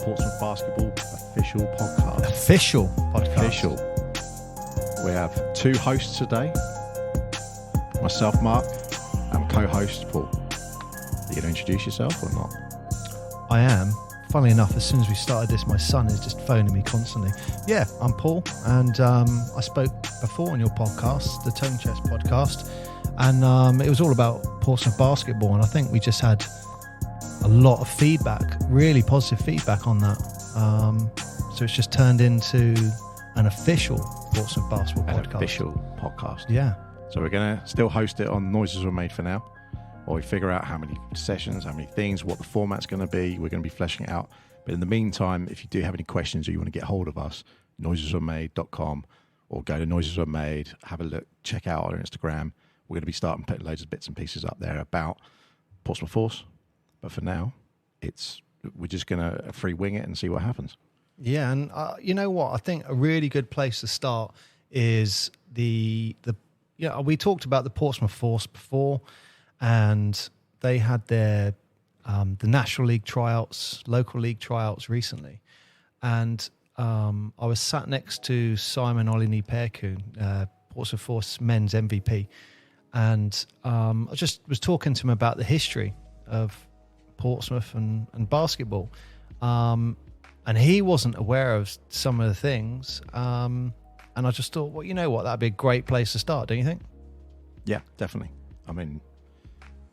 Portsmouth Basketball official podcast. Official podcast. Official. We have two hosts today. Myself, Mark, and co-host Paul. Are you going to introduce yourself or not? I am. Funnily enough, as soon as we started this, my son is just phoning me constantly. Yeah, I'm Paul, and I spoke before on your podcast, the Tone Chest podcast, and it was all about Portsmouth basketball, and I think we just had a lot of feedback, really positive feedback on that. So it's just turned into an official Portsmouth basketball podcast. Official podcast. Yeah. So we're going to still host it on Noises Were Made for now. While we figure out how many sessions, how many things, what the format's going to be. We're going to be fleshing it out. But in the meantime, if you do have any questions or you want to get hold of us, noisesweremade.com or go to Noises Were Made, have a look, check out our Instagram. We're going to be starting putting loads of bits and pieces up there about Portsmouth Force. But for now, we're just going to free wing it and see what happens. Yeah, and you know what? I think a really good place to start is we talked about the Portsmouth Force before, and they had their the National League tryouts, local league tryouts recently, and I was sat next to Simon Olini-Perkun, Portsmouth Force men's MVP, and I just was talking to him about the history of Portsmouth and basketball, and he wasn't aware of some of the things, and I just thought, well, you know what, that'd be a great place to start, don't you think? Yeah, definitely. I mean,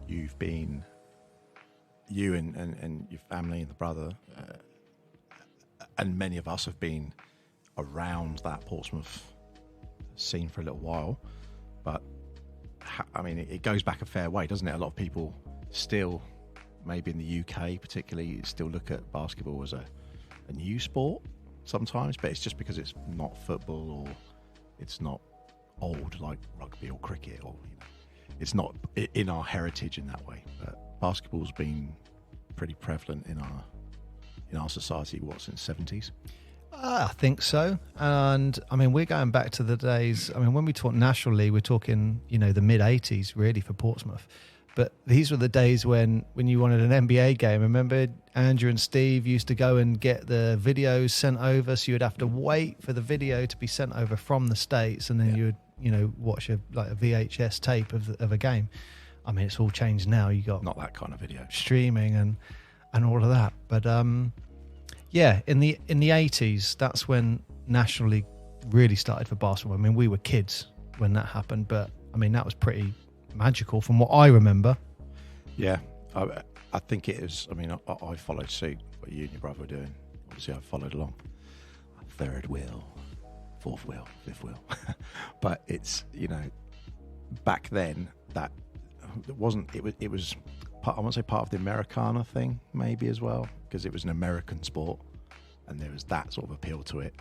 you and your family and the brother, and many of us have been around that Portsmouth scene for a little while, but I mean, it goes back a fair way, doesn't it? A lot of people still, maybe in the UK particularly, still look at basketball as a new sport sometimes, but it's just because it's not football or it's not old like rugby or cricket, or it's not in our heritage in that way. But basketball's been pretty prevalent in our society, since the 70s? I think so. And I mean, we're going back to the days, I mean, when we talk National League, we're talking, the mid 80s really for Portsmouth. But these were the days when you wanted an NBA game. Remember, Andrew and Steve used to go and get the videos sent over, so you'd have to wait for the video to be sent over from the States, and then you would, watch a VHS tape of a game. I mean, it's all changed now. You got not that kind of video streaming and all of that. But in the 80s, that's when National League really started for basketball. I mean, we were kids when that happened, but I mean, that was pretty magical from what I remember. Yeah, I think it is. I mean, I followed suit what you and your brother were doing. Obviously, I followed along. Third wheel, fourth wheel, fifth wheel. But it's, back then that it wasn't. It was part, I want to say part of the Americana thing maybe as well, because it was an American sport, and there was that sort of appeal to it,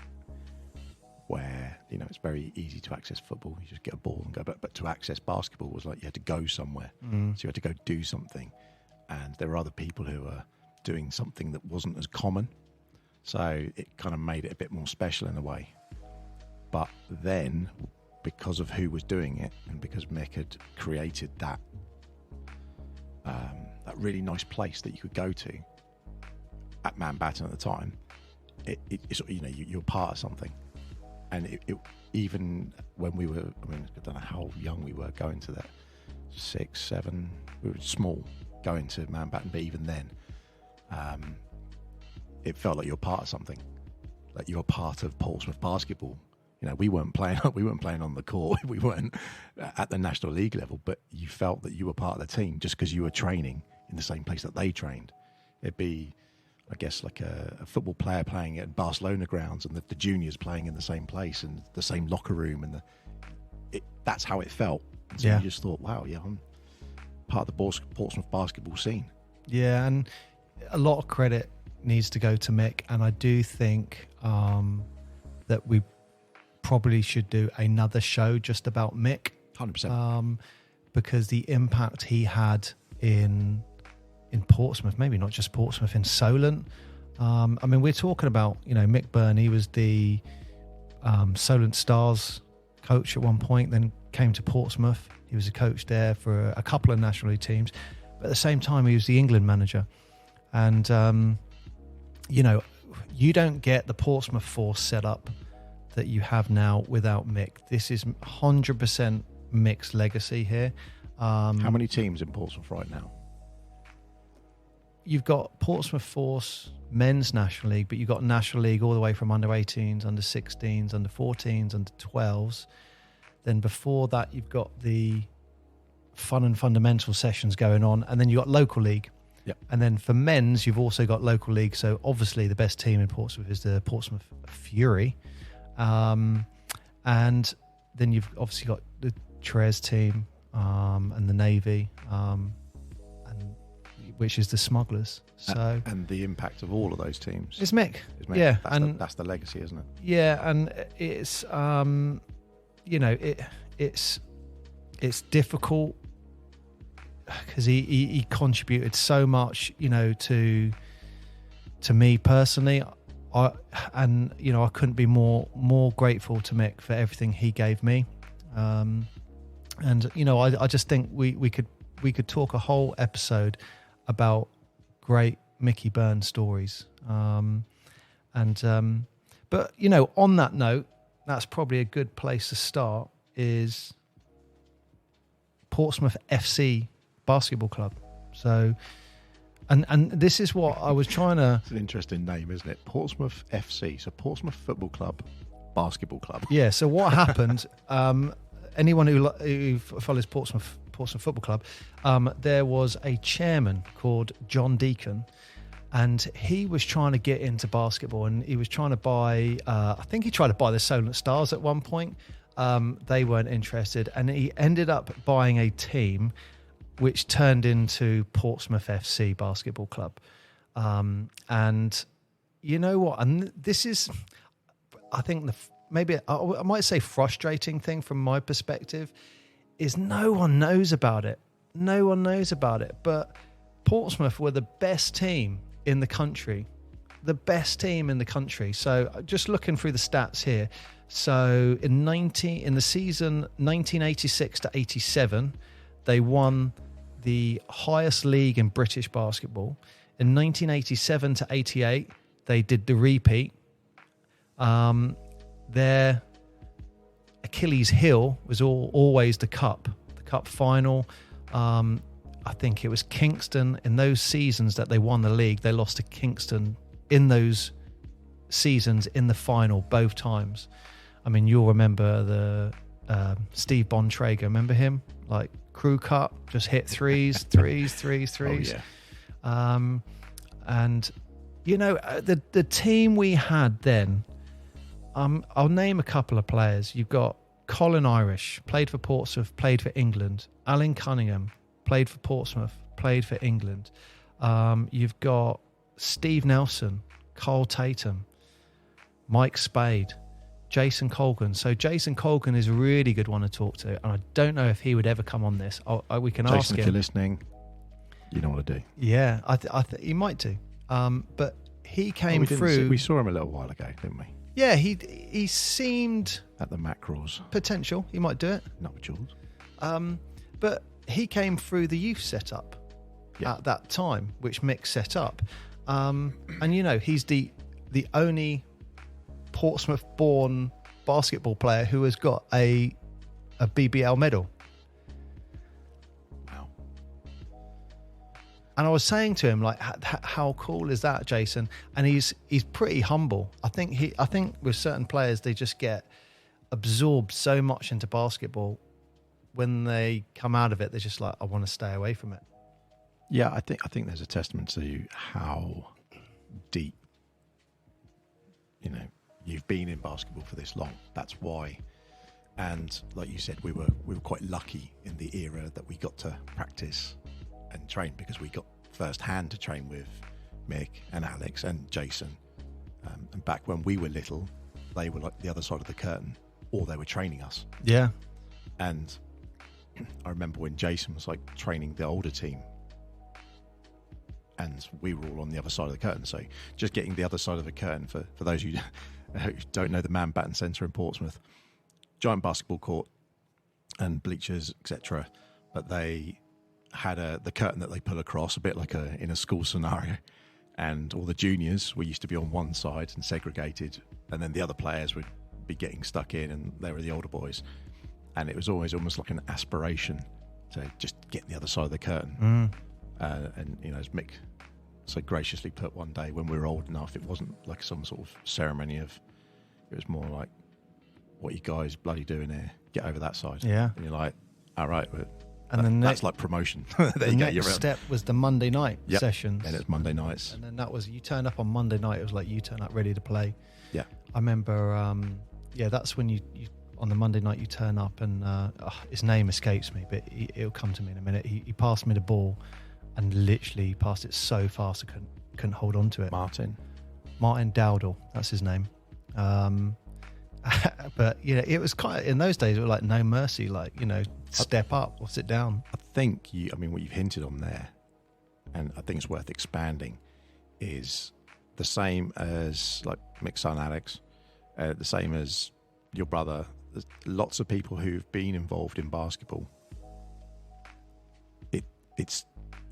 where it's very easy to access football. You just get a ball and go. But to access basketball was like you had to go somewhere. So you had to go do something, and there were other people who were doing something that wasn't as common. So it kind of made it a bit more special in a way. But then, because of who was doing it, and because Mick had created that really nice place that you could go to at Mountbatten at the time, you're part of something. And it even when we were, I don't know how young we were going to that, 6, 7, we were small going to Mountbatten, but even then, it felt like you're part of something, like you're part of Portsmouth basketball. We weren't playing on the court, we weren't at the National League level, but you felt that you were part of the team just because you were training in the same place that they trained. It'd be, I guess, like a football player playing at Barcelona grounds, and the juniors playing in the same place and the same locker room, and that's how it felt. And so you just thought, wow, I'm part of the Portsmouth basketball scene. Yeah, and a lot of credit needs to go to Mick, and I do think that we probably should do another show just about Mick. 100%. Because the impact he had in Portsmouth, maybe not just Portsmouth, in Solent. I mean, we're talking about, Mick Byrne, he was the Solent Stars coach at one point, then came to Portsmouth. He was a coach there for a couple of National League teams. But at the same time, he was the England manager. And, you don't get the Portsmouth Force set up that you have now without Mick. This is 100% Mick's legacy here. How many teams in Portsmouth right now? You've got Portsmouth Force men's National League, but you've got National League all the way from under 18s, under 16s, under 14s, under 12s. Then before that, you've got the fun and fundamental sessions going on, and then you've got local league. Yep. And then for men's, you've also got local league. So obviously the best team in Portsmouth is the Portsmouth Fury. And then you've obviously got the Trez team and the Navy, and which is the Smugglers. So and the impact of all of those teams. It's Mick. Yeah, that's the legacy, isn't it? Yeah, and it's it's difficult because he contributed so much, to me personally. I couldn't be more grateful to Mick for everything he gave me. I just think we could talk a whole episode about great Mickey Byrne stories. But on that note, that's probably a good place to start, is Portsmouth FC Basketball Club. So, and this is what I was trying to... It's an interesting name, isn't it? Portsmouth FC, so Portsmouth Football Club, Basketball Club. Yeah, so what happened, anyone who follows Portsmouth Football Club, there was a chairman called John Deacon, and he was trying to get into basketball, and he was trying to buy, I think he tried to buy the Solent Stars at one point. They weren't interested, and he ended up buying a team which turned into Portsmouth FC Basketball Club. And you know what? And this is, I think, maybe I might say frustrating thing from my perspective, is no one knows about it. No one knows about it. But Portsmouth were the best team in the country. The best team in the country. So just looking through the stats here. So in the season 1986 to 87, they won the highest league in British basketball. In 1987 to 88, they did the repeat. Their Achilles heel was always the cup final. I think it was Kingston in those seasons that they won the league. They lost to Kingston in those seasons in the final both times. I mean, you'll remember the Steve Bontrager. Remember him? Like crew cut, just hit threes. Oh, yeah. And the team we had then. I'll name a couple of players. You've got Colin Irish, played for Portsmouth, played for England. Alan Cunningham, played for Portsmouth, played for England. You've got Steve Nelson, Carl Tatum, Mike Spade, Jason Colgan. So Jason Colgan is a really good one to talk to, and I don't know if he would ever come on this. We can Jason, ask him. if you're listening, you know what to do. Yeah, I think he might do. But he came through. We saw him a little while ago, didn't we? Yeah, he seemed At the Mackerels. potential. He might do it. Not with Jules. But he came through the youth setup at that time, which Mick set up. And he's the only Portsmouth-born basketball player who has got a BBL medal. Wow. And I was saying to him, like, how cool is that, Jason? And he's pretty humble. I think with certain players, they just get absorbed so much into basketball. When they come out of it, they're just like, I want to stay away from it. Yeah, I think there's a testament to how deep, you've been in basketball for this long. That's why. And like you said, we were quite lucky in the era that we got to practice and train, because we got first hand to train with Mick and Alex and Jason. And back when we were little, they were like the other side of the curtain, or they were training us. Yeah. And I remember when Jason was like training the older team, and we were all on the other side of the curtain. So just getting the other side of the curtain, for those who don't know the Man Baton Centre in Portsmouth, giant basketball court and bleachers, etc. But they had the curtain that they pull across, a bit like in a school scenario. and all the juniors were used to be on one side and segregated, and then the other players would be getting stuck in, and they were the older boys, and it was always almost like an aspiration to just get the other side of the curtain. And as Mick so graciously put one day, when we were old enough, it wasn't like some sort of ceremony it was more like, what are you guys bloody doing here? Get over that side. Yeah. And you're like, all right, and that's like promotion. The next step was the Monday night sessions. And it's Monday nights. And then that was, you turn up on Monday night, it was like you turn up ready to play. Yeah. I remember, that's when you on the Monday night you turn up, and his name escapes me, but it'll come to me in a minute. He passed me the ball, and literally he passed it so fast I couldn't hold on to it. Martin Dowdle, that's his name. But it was kind of, in those days it was like no mercy, like step up or sit down. I think what you've hinted on there, and I think it's worth expanding, is the same as like Mick's son Alex, the same as your brother. There's lots of people who've been involved in basketball.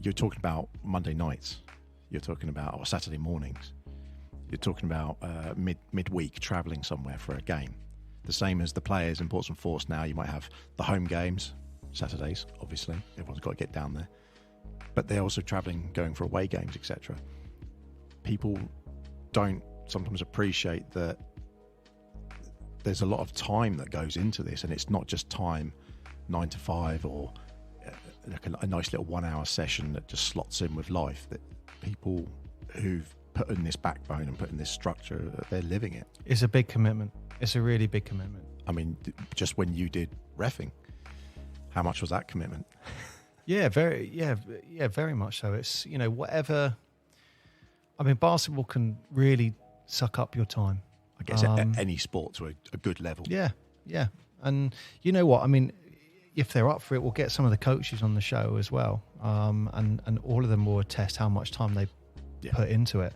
You're talking about Monday nights, you're talking about Saturday mornings, you're talking about midweek travelling somewhere for a game. The same as the players in Portsmouth Force now. You might have the home games, Saturdays, obviously. Everyone's got to get down there. But they're also travelling, going for away games, etc. People don't sometimes appreciate that there's a lot of time that goes into this, and it's not just time 9 to 5 or like a nice little 1 hour session that just slots in with life. That people who've put in this backbone and put in this structure, they're living it. It's a big commitment. It's a really big commitment. I mean, just when you did reffing, how much was that commitment? Very much so. It's, whatever. I mean, basketball can really suck up your time. I guess any sport to a good level. Yeah. And you know what? I mean, if they're up for it, we'll get some of the coaches on the show as well. And all of them will attest how much time they put into it.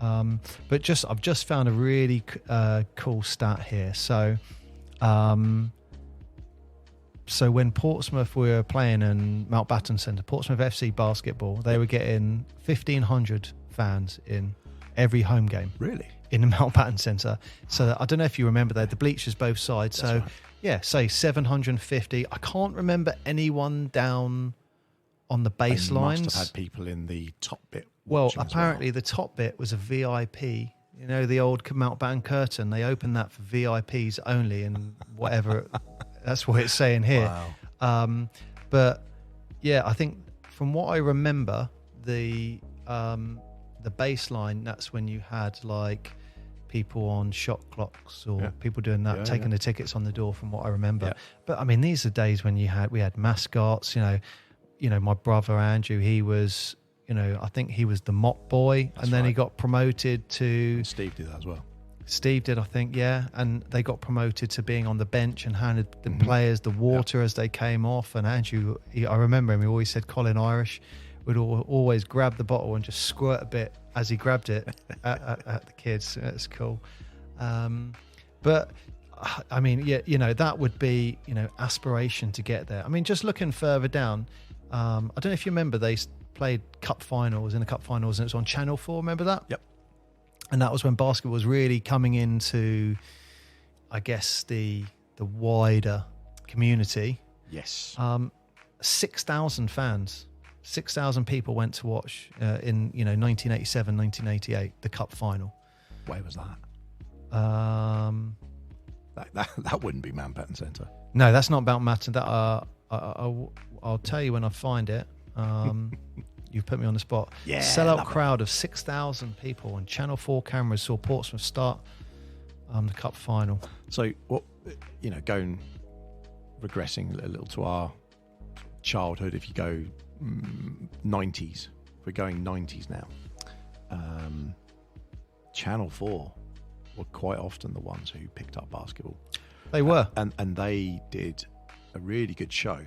But I've just found a really cool stat here. So when Portsmouth were playing in Mountbatten Centre, Portsmouth FC basketball, they were getting 1,500 fans in every home game. Really? In the Mountbatten Centre. So I don't know if you remember, they had the bleachers both sides. That's right. Yeah, say 750. I can't remember anyone down on the baselines. They must have had people in the top bit. Well, apparently the top bit was a VIP. The old Mountbatten curtain. They opened that for VIPs only, and whatever. That's what it's saying here. Wow. But yeah, I think from what I remember, the baseline, that's when you had like people on shot clocks or people doing that, taking the tickets on the door, from what I remember. But I mean, these are days when we had mascots. My brother Andrew, he was, I think he was the mop boy. That's and then he got promoted to... And Steve did that as well. Steve did, I think, yeah. And they got promoted to being on the bench and handed the players the water as they came off. And Andrew, I remember him, he always said Colin Irish would always grab the bottle and just squirt a bit as he grabbed it at the kids. It's cool. But I mean, that would be, aspiration to get there. I mean, just looking further down, I don't know if you remember, they played in the cup finals, and it was on Channel 4. Remember that? Yep. And that was when basketball was really coming into, I guess, the wider community. Yes. 6,000 fans. 6,000 people went to watch in 1987, 1988, the cup final. Where was that? That wouldn't be Mountbatten Centre. No, that's not Mountbatten. That I'll tell you when I find it. You've put me on the spot. Yeah, sellout crowd of 6,000 people, and Channel 4 cameras saw Portsmouth start the cup final. So what, going regressing a little to our childhood, if you go 90s, we're going 90s now. Channel 4 were quite often the ones who picked up basketball. They were, and they did a really good show.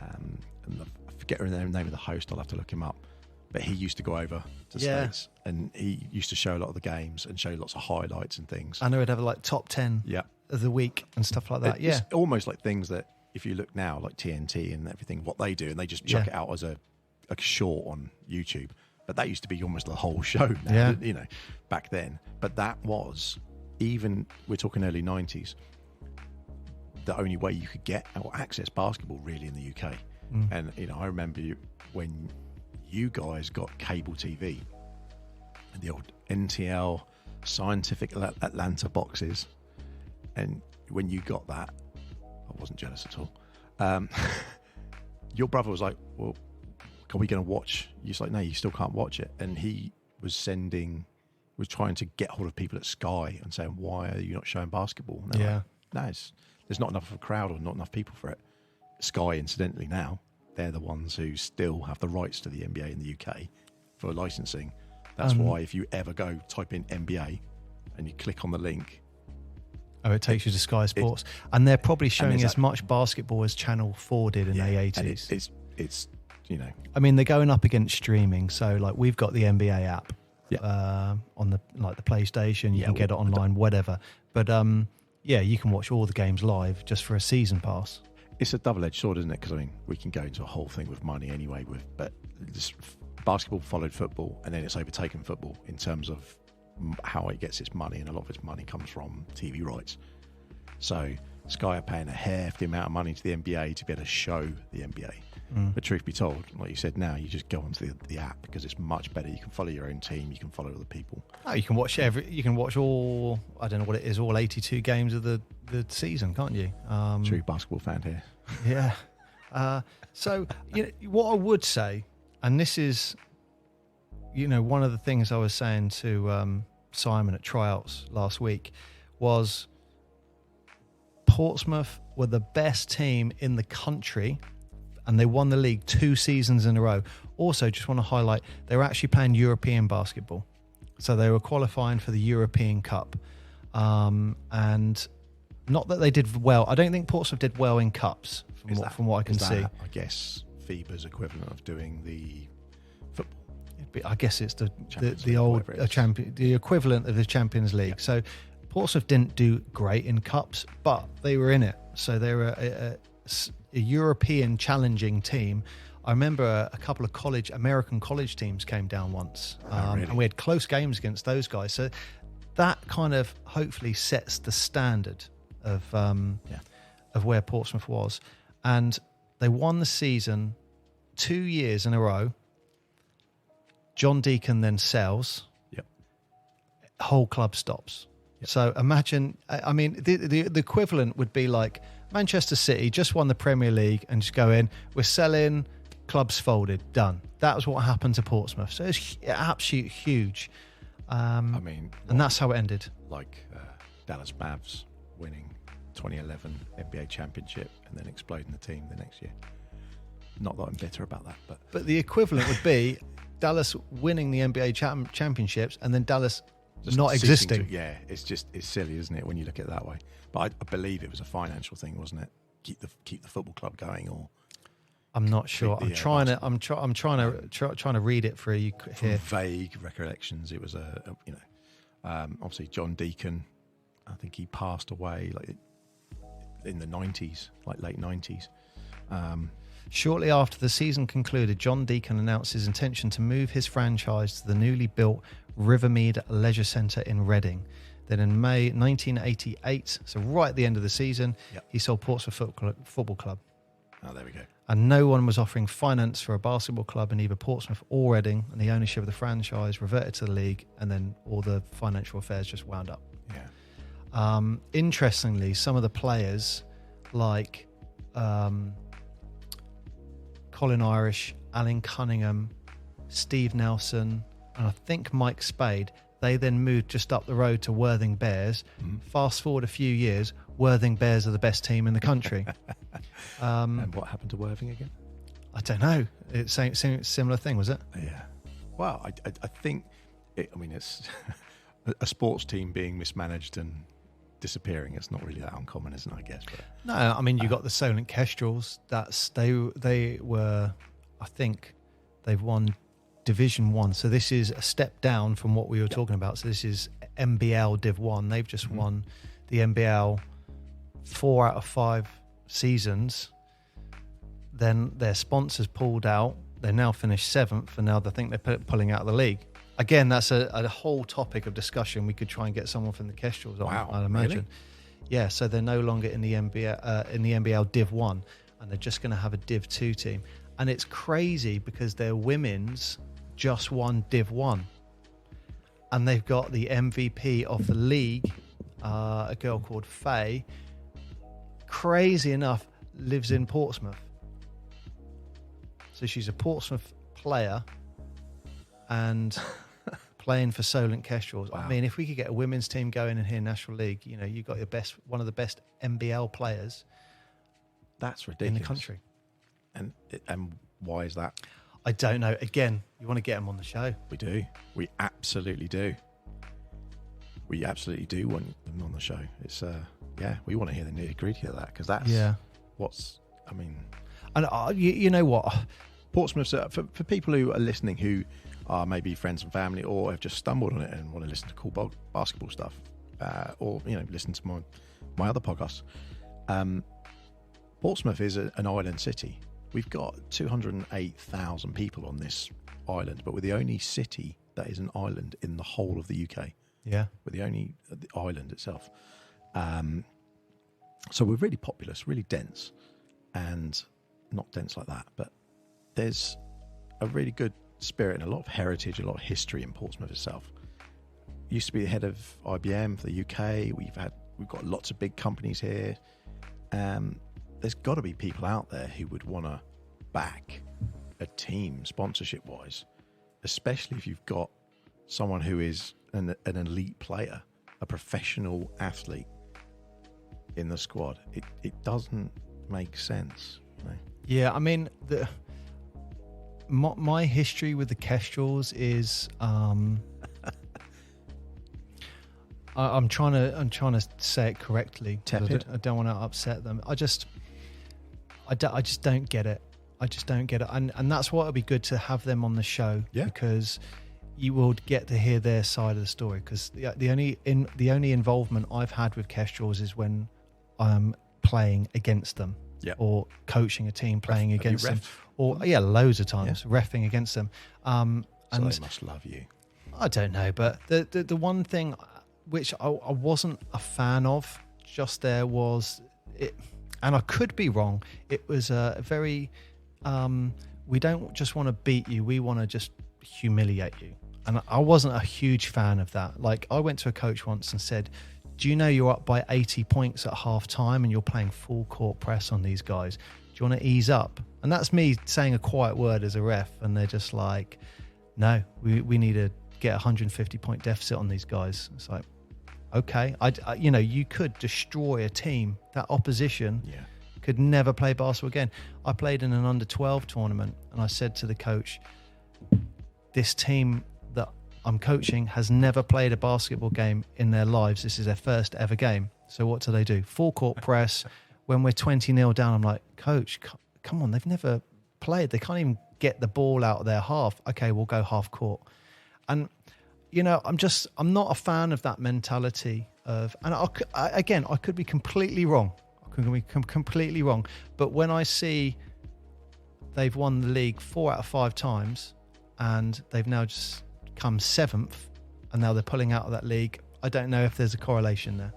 And I forget the name of the host. I'll have to look him up. But he used to go over to the States, and he used to show a lot of the games and show lots of highlights and things. I know he'd have like top 10 of the week and stuff like that. It's almost like things that, if you look now, like TNT and everything, what they do, and they just chuck it out as a short on YouTube. But that used to be almost the whole show now, back then. But that was, even, we're talking early 90s, the only way you could get or access basketball really in the UK. And, I remember when you guys got cable TV and the old NTL Scientific Atlanta boxes, and when you got that, I wasn't jealous at all. Your brother was like, well, are we going to watch? You're like, no, you still can't watch it. And he was trying to get hold of people at Sky and saying, why are you not showing basketball? And like, no, there's not enough of a crowd or not enough people for it. Sky, incidentally, now, they're the ones who still have the rights to the NBA in the UK for licensing. That's why if you ever go type in NBA and you click on the link, it takes you to Sky Sports. And they're probably showing as much basketball as Channel 4 did in the 80s. It's I mean, they're going up against streaming. So, like, we've got the NBA app on the PlayStation. You can get it online, whatever. But, you can watch all the games live just for a season pass. It's a double-edged sword, isn't it? Because, I mean, we can go into a whole thing with money anyway. But this basketball followed football, and then it's overtaken football in terms of how it gets its money, and a lot of its money comes from TV rights. So Sky are paying a hefty amount of money to the NBA to be able to show the NBA. But truth be told, like you said, now you just go onto the app because it's much better. You can follow your own team, you can follow other people. Oh, you can watch all, I don't know what it is, all 82 games of the season, can't you? True basketball fan here. Yeah. So what I would say, and this is, one of the things I was saying to Simon at tryouts last week was Portsmouth were the best team in the country, and they won the league 2 seasons in a row. Also, just want to highlight, they were actually playing European basketball. So they were qualifying for the European Cup. And not that they did well. I don't think Portsmouth did well in cups, from what I can see. I guess FIBA's equivalent of doing the football. I guess it's the equivalent of the Champions League. Yeah. So Portsmouth didn't do great in cups, but they were in it. So they were a European challenging team. I remember a couple of American college teams came down once, really? And we had close games against those guys. So that kind of hopefully sets the standard of where Portsmouth was. And they won the season 2 years in a row. John Deacon then sells. Yep. Whole club stops. Yep. So imagine, I mean, the equivalent would be like Manchester City just won the Premier League and just go in, we're selling, clubs folded, done. That was what happened to Portsmouth. So it's absolutely huge. And that's how it ended. Like Dallas Mavs winning 2011 NBA championship and then exploding the team the next year. Not that I'm bitter about that, but the equivalent would be Dallas winning the NBA championships and then Dallas just not existing. It's silly, isn't it, when you look at it that way? But I believe it was a financial thing, wasn't it? Keep the football club going, or I'm not sure. I'm trying to read it for you here. From vague recollections, it was obviously John Deacon. I think he passed away like in the 90s, like late 90s. Shortly after the season concluded, John Deacon announced his intention to move his franchise to the newly built Rivermead Leisure Centre in Reading. Then in May 1988, so right at the end of the season, he sold Portsmouth Football Club. Oh, there we go. And no one was offering finance for a basketball club in either Portsmouth or Reading, and the ownership of the franchise reverted to the league, and then all the financial affairs just wound up. Yeah. Interestingly, some of the players like Colin Irish, Alan Cunningham, Steve Nelson, and I think Mike Spade, they then moved just up the road to Worthing Bears. Fast forward a few years, Worthing Bears are the best team in the country. And what happened to Worthing again? I don't know. It's same similar thing, was it? Yeah. Well, I think, it's a sports team being mismanaged and disappearing. It's not really that uncommon, isn't it, I guess? But, no, I mean, you got the Solent Kestrels. They were, I think, they've won Division 1. So this is a step down from what we were talking about. So this is NBL Div 1. They've just won the NBL 4 out of 5 seasons. Then their sponsors pulled out They now finished 7th, and now they think they're pulling out of the league. Again, that's a whole topic of discussion. We could try and get someone from the Kestrels on, I'd imagine. Really? Yeah, so they're no longer in the NBL Div 1, and they're just going to have a Div 2 team. And it's crazy because their women's just won Div 1. And they've got the MVP of the league, a girl called Faye, crazy enough, lives in Portsmouth. So she's a Portsmouth player and playing for Solent Kestrels. Wow. I mean, if we could get a women's team going in here, National League, you know, you've got one of the best NBL players. That's ridiculous. In the country. And why is that? I don't know. Again, you want to get them on the show. We do. We absolutely do. We absolutely do want them on the show. It's we want to hear the nitty gritty of that, because that's And you know what? Portsmouth, for people who are listening who are maybe friends and family or have just stumbled on it and want to listen to cool basketball stuff, or listen to my other podcasts. Portsmouth is an island city. We've got 208,000 people on this island, but we're the only city that is an island in the whole of the UK. Yeah, we're the only island itself. So we're really populous, really dense, and not dense like that, but there's a really good spirit and a lot of heritage, a lot of history in Portsmouth itself. Used to be the head of IBM for the UK. We've got lots of big companies here. There's got to be people out there who would want to back a team sponsorship wise, especially if you've got someone who is an elite player, a professional athlete in the squad. It doesn't make sense. You know? Yeah, I mean, my history with the Kestrels is I'm trying to say it correctly. Tepid. I don't want to upset them. I just don't get it. I just don't get it. And that's why it'd be good to have them on the show, because you will get to hear their side of the story. Because the only involvement I've had with Kestrels is when I'm playing against them, or coaching a team playing against them, or loads of times reffing against them. And so they must love you. I don't know, but the one thing which I wasn't a fan of just there was it, and I could be wrong. It was a very we don't just want to beat you, we want to just humiliate you. And I wasn't a huge fan of that. Like, I went to a coach once and said, do you know you're up by 80 points at half time and you're playing full court press on these guys? Do you want to ease up? And that's me saying a quiet word as a ref. And they're just like, no, we need to get 150 point deficit on these guys. It's like, okay, you could destroy a team. That opposition could never play basketball again. I played in an under 12 tournament, and I said to the coach, this team that I'm coaching has never played a basketball game in their lives. This is their first ever game. So what do? Full court press. When we're 20-0 down, I'm like, coach, come on, they've never played. They can't even get the ball out of their half. Okay, we'll go half court. And I'm not a fan of that mentality of, and I could be completely wrong. Completely wrong. But when I see they've won the league 4 out of 5 times, and they've now just come 7th, and now they're pulling out of that league, I don't know if there's a correlation there.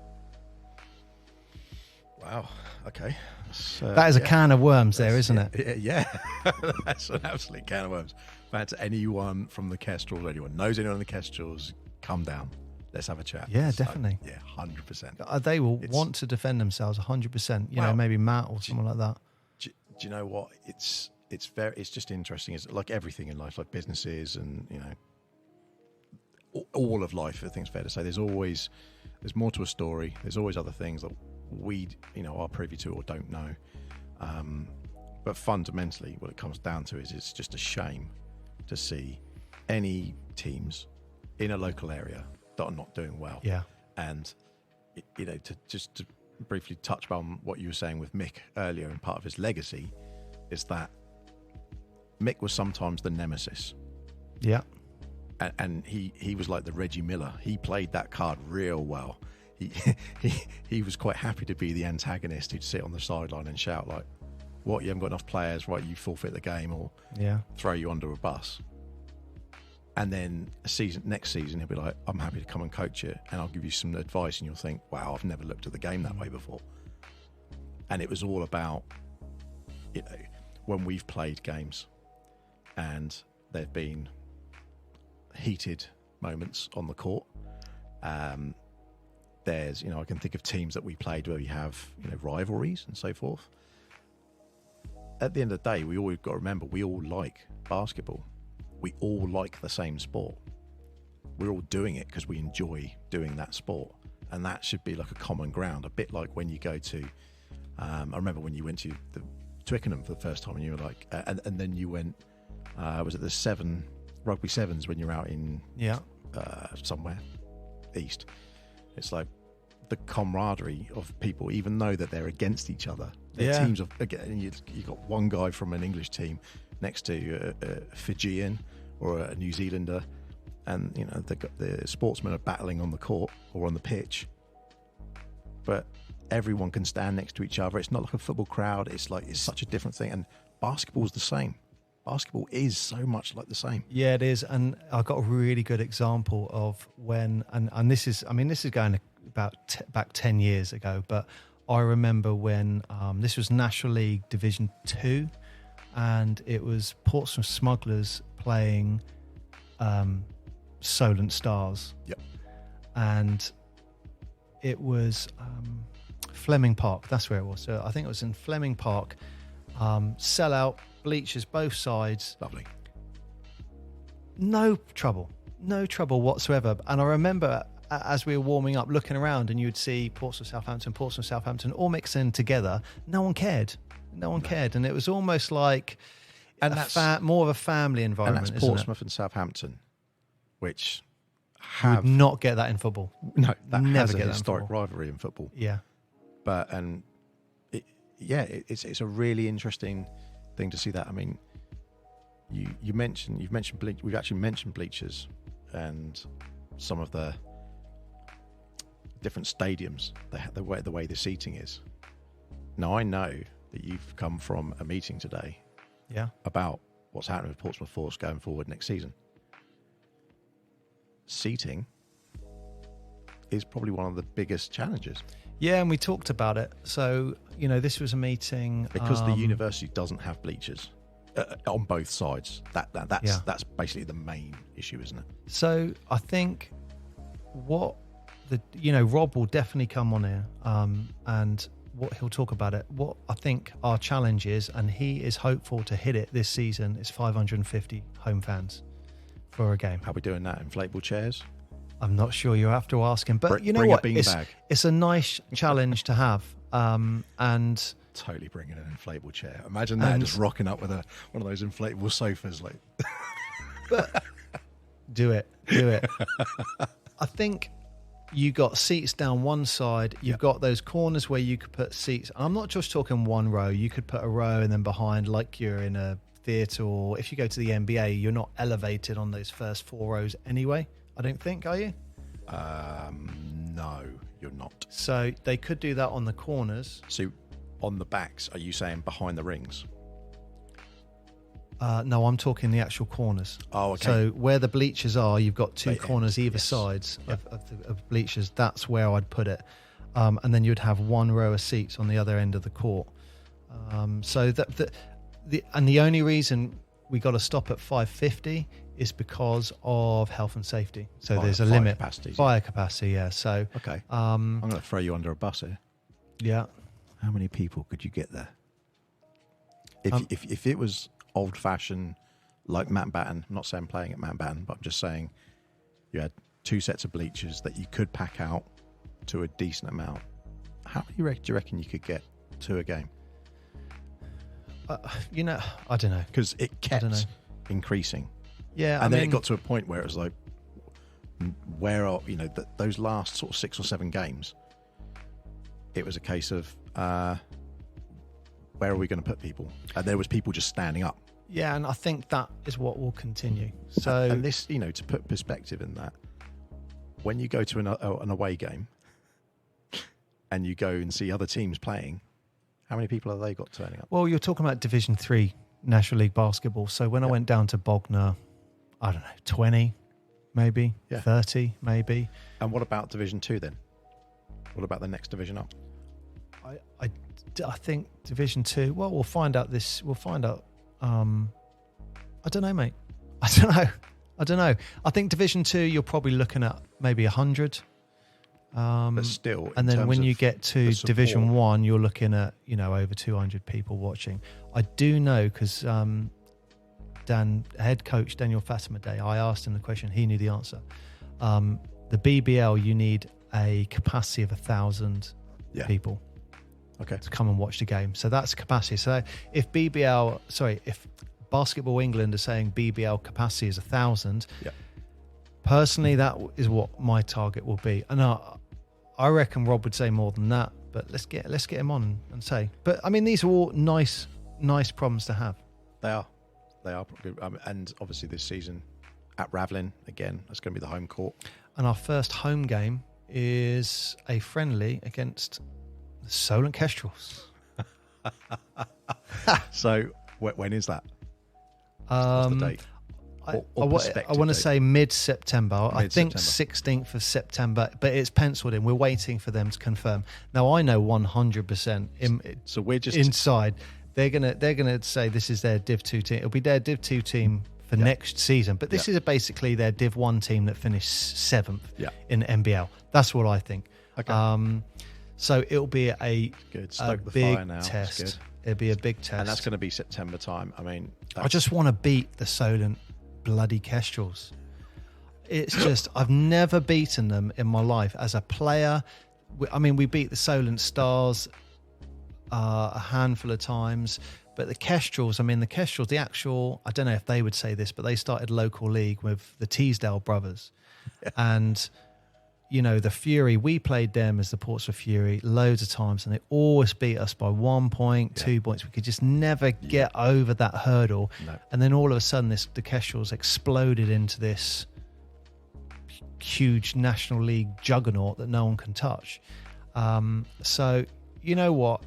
Wow. Okay. That is a can of worms there, isn't it? Yeah. That's an absolute can of worms. That's anyone from the Kestrels, or anyone knows anyone in the Kestrels, come down. Let's have a chat. Yeah, definitely. 100%. They will want to defend themselves 100%. You know, maybe Matt or someone like that. Do you know what? It's just interesting. It's like everything in life, like businesses and, all of life, I think it's fair to say. There's more to a story. There's always other things that we, are privy to or don't know. But fundamentally, what it comes down to is it's just a shame to see any teams in a local area that are not doing well. Yeah. And, to briefly touch on what you were saying with Mick earlier, and part of his legacy is that Mick was sometimes the nemesis. Yeah. And he was like the Reggie Miller. He played that card real well. He was quite happy to be the antagonist who'd sit on the sideline and shout like, what, you haven't got enough players, right, you forfeit the game or throw you under a bus. And then next season, he'll be like, I'm happy to come and coach you and I'll give you some advice. And you'll think, wow, I've never looked at the game that way before. And it was all about, you know, when we've played games and there've been heated moments on the court. There's, you know, I can think of teams that we played where we have, you know, rivalries and so forth. At the end of the day, we always got to remember, we all like basketball. We all like the same sport. We're all doing it because we enjoy doing that sport. And that should be like a common ground, a bit like when you go to, I remember when you went to Twickenham for the first time and you were like, and then you went, was it the rugby sevens when you're out in somewhere east? It's like the camaraderie of people, even though that they're against each other. They're teams of, again, you got one guy from an English team next to a Fijian or a New Zealander, and you know the sportsmen are battling on the court or on the pitch, but everyone can stand next to each other. It's not like a football crowd. It's such a different thing, and basketball's the same. Basketball is so much like the same. Yeah, it is. And I've got a really good example of when, and this is going about back 10 years ago, but I remember when this was National League Division 2, and it was Portsmouth Smugglers playing Solent Stars. Yep. And it was Fleming Park. That's where it was. So I think it was in Fleming Park. Sellout, bleachers, both sides. Lovely. No trouble whatsoever. And I remember as we were warming up, looking around, and you'd see Portsmouth, Southampton, all mixing together. No one cared. And it was almost like more of a family environment. And that's Portsmouth and Southampton, which would not get that in football. No, that never has a historic rivalry in football. Yeah, but it's a really interesting thing to see that. I mean, you've mentioned we've actually mentioned bleachers and some of the different stadiums, the way the seating is. Now, I know that you've come from a meeting today about what's happening with Portsmouth Force going forward next season. Seating is probably one of the biggest challenges. Yeah, and we talked about it. So, you know, this was a meeting because the university doesn't have bleachers on both sides. That's basically the main issue, isn't it? So I think Rob will definitely come on here, and what he'll talk about it. What I think our challenge is, and he is hopeful to hit it this season, is 550 home fans for a game. How are we doing that? Inflatable chairs? I'm not sure. You have to ask him. But you know what? It's a nice challenge to have. And totally bringing an inflatable chair. Imagine that, just rocking up with one of those inflatable sofas. Like, but do it. I think you got seats down one side. You've got those corners where you could put seats. I'm not just talking one row. You could put a row and then behind, like you're in a theatre, or if you go to the NBA, you're not elevated on those first 4 rows anyway. I don't think, are you? No, you're not. So they could do that on the corners. So on the backs, are you saying behind the rings? No, I'm talking the actual corners. Oh, okay. So where the bleachers are, you've got two corners either sides of bleachers. That's where I'd put it. And then you'd have one row of seats on the other end of the court. So the only reason we got to stop at 550 is because of health and safety. So there's a limit. Fire capacity, yeah. So okay. I'm going to throw you under a bus here. Yeah. How many people could you get there? If it was old-fashioned, like Mountbatten, I'm not saying playing at Mountbatten, but I'm just saying you had 2 sets of bleachers that you could pack out to a decent amount. How many do you reckon you could get to a game? I don't know. Because it kept increasing. Yeah, and then it got to a point where it was like, where are, those last sort of 6 or 7 games, it was a case of, where are we going to put people? And there was people just standing up. Yeah, and I think that is what will continue. So, and this, to put perspective in that, when you go to an away game and you go and see other teams playing, How many people have they got turning up? Well, you're talking about Division 3 National League basketball. So when I went down to Bognor, I don't know, 20 maybe, 30 maybe. And what about Division 2 then? What about the next division up? I think Division 2, well, we'll find out. I don't know, mate. I don't know. I think Division 2, you're probably looking at maybe 100. But still, and then when you get to Division 1, you're looking at, over 200 people watching. I do know because head coach Daniel Fatimade, I asked him the question, he knew the answer. The BBL, you need a capacity of 1,000 people to come and watch the game. So that's capacity. So if Basketball England are saying BBL capacity is 1,000, personally, that is what my target will be. And I reckon Rob would say more than that, but let's get him on and say. But I mean, these are all nice problems to have. They are good. And obviously this season at Ravlin again, that's going to be the home court. And our first home game is a friendly against the Solent Kestrels. So when is that? What's the date? I want to say mid-September. I think 16th of September, but it's penciled in. We're waiting for them to confirm. Now I know 100%. So we're just inside. They're gonna say this is their Div 2 team. It'll be their Div 2 team for next season. But this is basically their Div 1 team that finished 7th in NBL. That's what I think. Okay. So it'll be a big now. test. It'll be a big test, and that's going to be September time. I mean, I just want to beat the Solent bloody Kestrels. It's just, I've never beaten them in my life as a player. We beat the Solent Stars a handful of times, but the Kestrels, the actual, I don't know if they would say this, but they started local league with the Teesdale brothers. And, the Fury, we played them as the Portsmouth Fury loads of times, and they always beat us by 1 point, 2 points. We could just never get over that hurdle. No. And then all of a sudden, the Kestrels exploded into this huge National League juggernaut that no one can touch. So, you know what?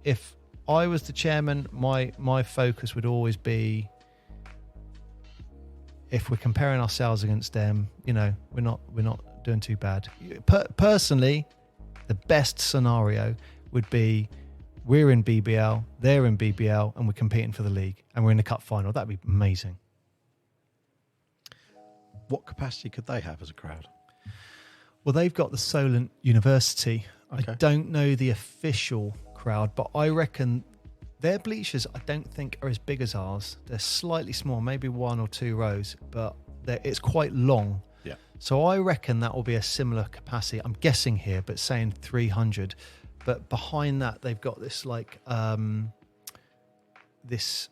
If I was the chairman, my focus would always be, if we're comparing ourselves against them, we're not doing too bad. Personally, the best scenario would be we're in BBL, they're in BBL, and we're competing for the league, and we're in the cup final. That'd be amazing. What capacity could they have as a crowd? Well, they've got the Solent University. Okay. I don't know the official crowd, but I reckon their bleachers, I don't think, are as big as ours. They're slightly small, maybe 1 or 2 rows, but it's quite long. Yeah. So I reckon that will be a similar capacity. I'm guessing here, but saying 300. But behind that, they've got this this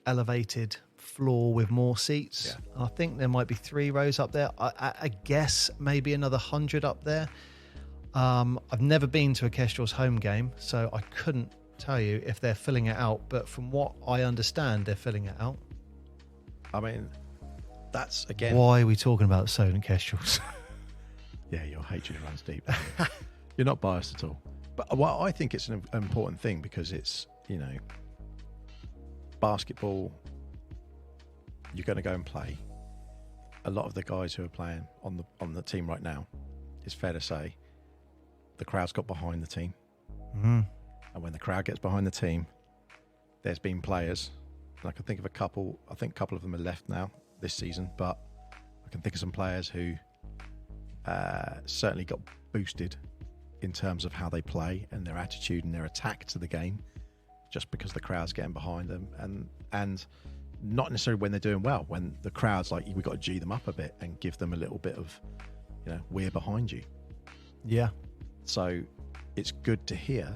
elevated floor with more seats. Yeah. And I think there might be 3 rows up there. I guess maybe another 100 up there. I've never been to a Kestrels home game, so I couldn't tell you if they're filling it out. But from what I understand, they're filling it out. I mean, that's again. Why are we talking about Solent Kestrels? Yeah, your hatred runs deep. You're not biased at all. But I think it's an important thing because it's, basketball, you're going to go and play. A lot of the guys who are playing on the team right now, it's fair to say, the crowd's got behind the team. Mm-hmm. And when the crowd gets behind the team, there's been players, and I can think of a couple, I think a couple of them are left now this season, but I can think of some players who certainly got boosted in terms of how they play and their attitude and their attack to the game just because the crowd's getting behind them, and not necessarily when they're doing well, when the crowd's like, we've got to G them up a bit and give them a little bit of, we're behind you. Yeah. So it's good to hear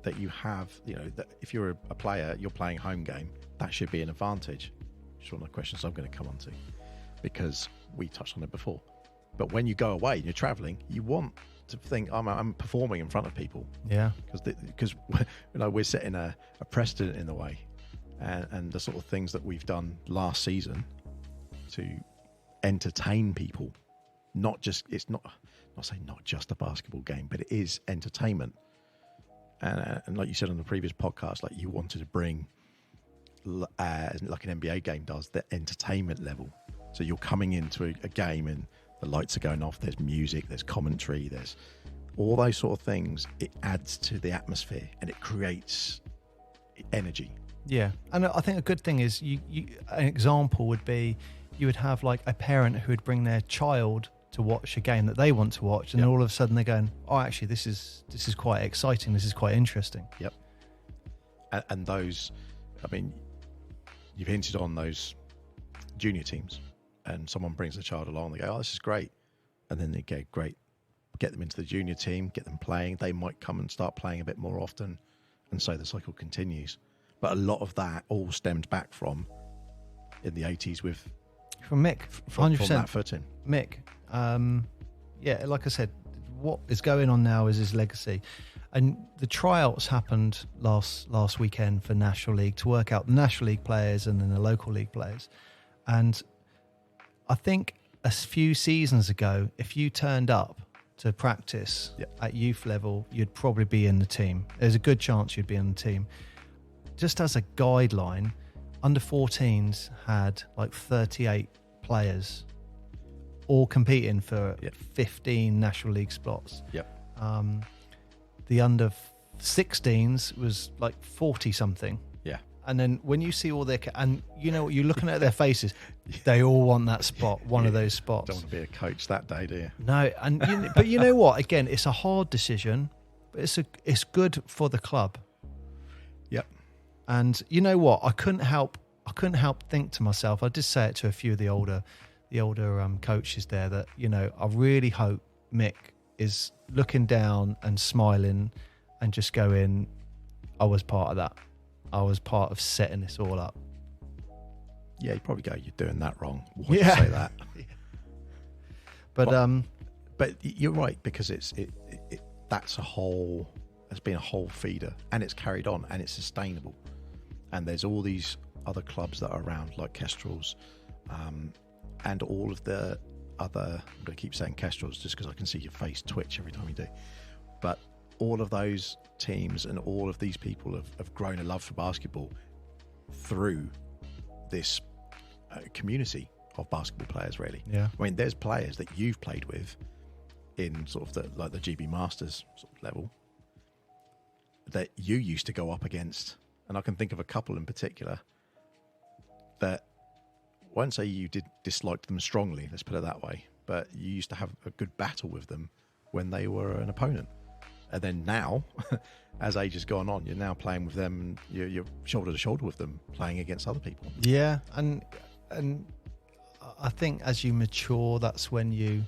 that you have, that if you're a player, you're playing home game, that should be an advantage. Which is one of the questions I'm going to come on to, because we touched on it before. But when you go away and you're traveling, you want to think, I'm performing in front of people. Yeah. Because we're setting a precedent in the way, and the sort of things that we've done last season to entertain people. Not just a basketball game, but it is entertainment. And like you said on the previous podcast, like you wanted to bring, like an NBA game does, the entertainment level. So you're coming into a game and the lights are going off, there's music, there's commentary, there's all those sort of things. It adds to the atmosphere and it creates energy. Yeah. And I think a good thing is an example would be you would have like a parent who would bring their child to watch a game that they want to watch, and then all of a sudden they're going, oh, actually this is quite exciting, this is quite interesting. Yep. And those, I mean, you've hinted on those junior teams, and someone brings a child along, they go, oh, this is great. And then they go, great, get them into the junior team, get them playing. They might come and start playing a bit more often. And so the cycle continues. But a lot of that all stemmed back from in the 80s with... From Mick, 100%. From that footing. Mick. Yeah, like I said, what is going on now is his legacy. And the tryouts happened last weekend for National League to work out the National League players and then the local league players. And I think a few seasons ago, if you turned up to practice at youth level, you'd probably be in the team. There's a good chance you'd be in the team. Just as a guideline, under 14s had like 38 players all competing for 15 National League spots. Yep. The under 16s was like 40 something. Yeah. And then when you see all their, and you know what, you're looking at their faces, they all want that spot, one of those spots. Don't want to be a coach that day, do you? No, and but you know what? Again, it's a hard decision, but it's good for the club. Yep. And you know what? I couldn't help think to myself. I did say it to a few of the older coaches there that, you know, I really hope Mick is looking down and smiling and just going, I was part of that. I was part of setting this all up. Yeah, you probably go, you're doing that wrong. Why would you say that? But you're right, because it's that's been a whole feeder, and it's carried on and it's sustainable. And there's all these other clubs that are around, like Kestrel's, and all of the other, I'm going to keep saying Kestrel's just because I can see your face twitch every time you do. But all of those teams and all of these people have grown a love for basketball through this community of basketball players, really. Yeah. I mean, there's players that you've played with in sort of the GB Masters sort of level that you used to go up against. And I can think of a couple in particular that, I won't say you disliked them strongly, let's put it that way, but you used to have a good battle with them when they were an opponent. And then now, as age has gone on, you're now playing with them, and you're shoulder to shoulder with them, playing against other people. Yeah, and I think as you mature, that's when you...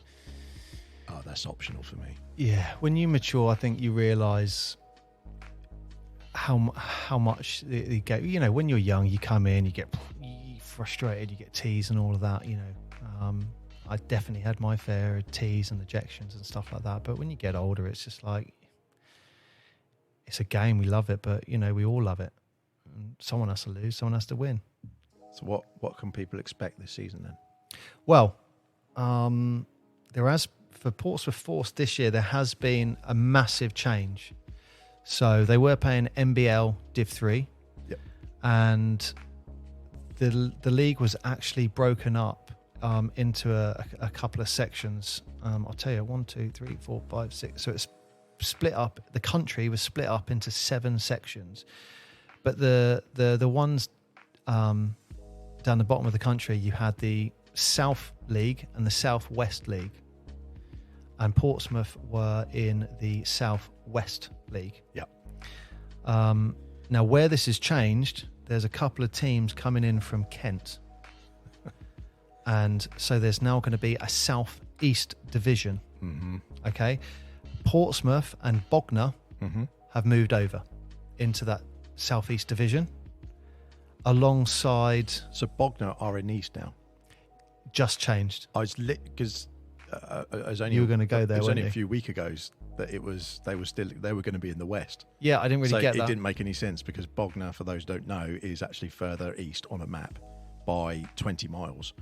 Oh, that's optional for me. Yeah, when you mature, I think you realise how much the game... You know, when you're young, you come in, you get frustrated, you get teased and all of that, you know. I definitely had my fair of teas and ejections and stuff like that. But when you get older, it's just like... It's a game, we love it, but, you know, we all love it. And someone has to lose, someone has to win. So what can people expect this season then? Well, for Portsmouth Force this year, there has been a massive change. So they were playing NBL Div 3. Yep. And the league was actually broken up into a couple of sections. I'll tell you, 1, 2, 3, 4, 5, 6. So it's split up. The country was split up into 7 sections. But the ones down the bottom of the country, you had the South League and the South West League. And Portsmouth were in the South West League. Yep. Now, where this has changed, there's a couple of teams coming in from Kent. And so there's now going to be a South East division. Mm-hmm. Okay. Portsmouth and Bognor have moved over into that South East division alongside... So Bognor are in East now? Just changed. I was because you were going to go there. It was only you? a few weeks ago that they were going to be in the West. Yeah, I didn't really get that. It didn't make any sense because Bognor, for those who don't know, is actually further east on a map by 20 miles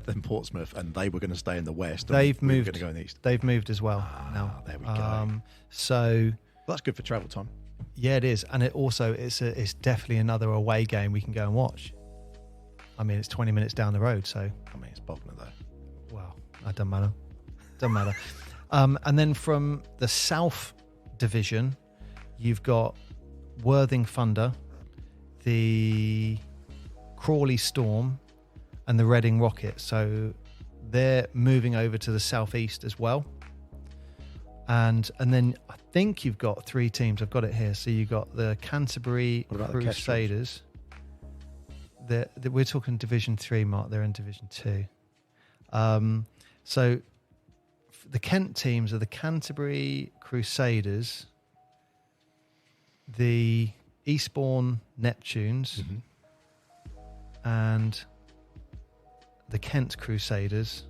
than Portsmouth, and they were going to stay in the West. They've moved. Going to go in the east. They've moved as well now. There we go. So That's good for travel time. Yeah, it is. And it's definitely another away game we can go and watch. I mean, it's 20 minutes down the road, so. I mean, it's Bognor though. Well, that doesn't matter. Doesn't matter. And then from the South Division, you've got Worthing Thunder, the Crawley Storm, and the Reading Rocket. So they're moving over to the southeast as well. And then I think you've got 3 teams. I've got it here. So you've got the Canterbury Crusaders. We're talking Division 3, Mark. They're in Division 2. So the Kent teams are the Canterbury Crusaders, the Eastbourne Neptunes, and the Kent Crusaders.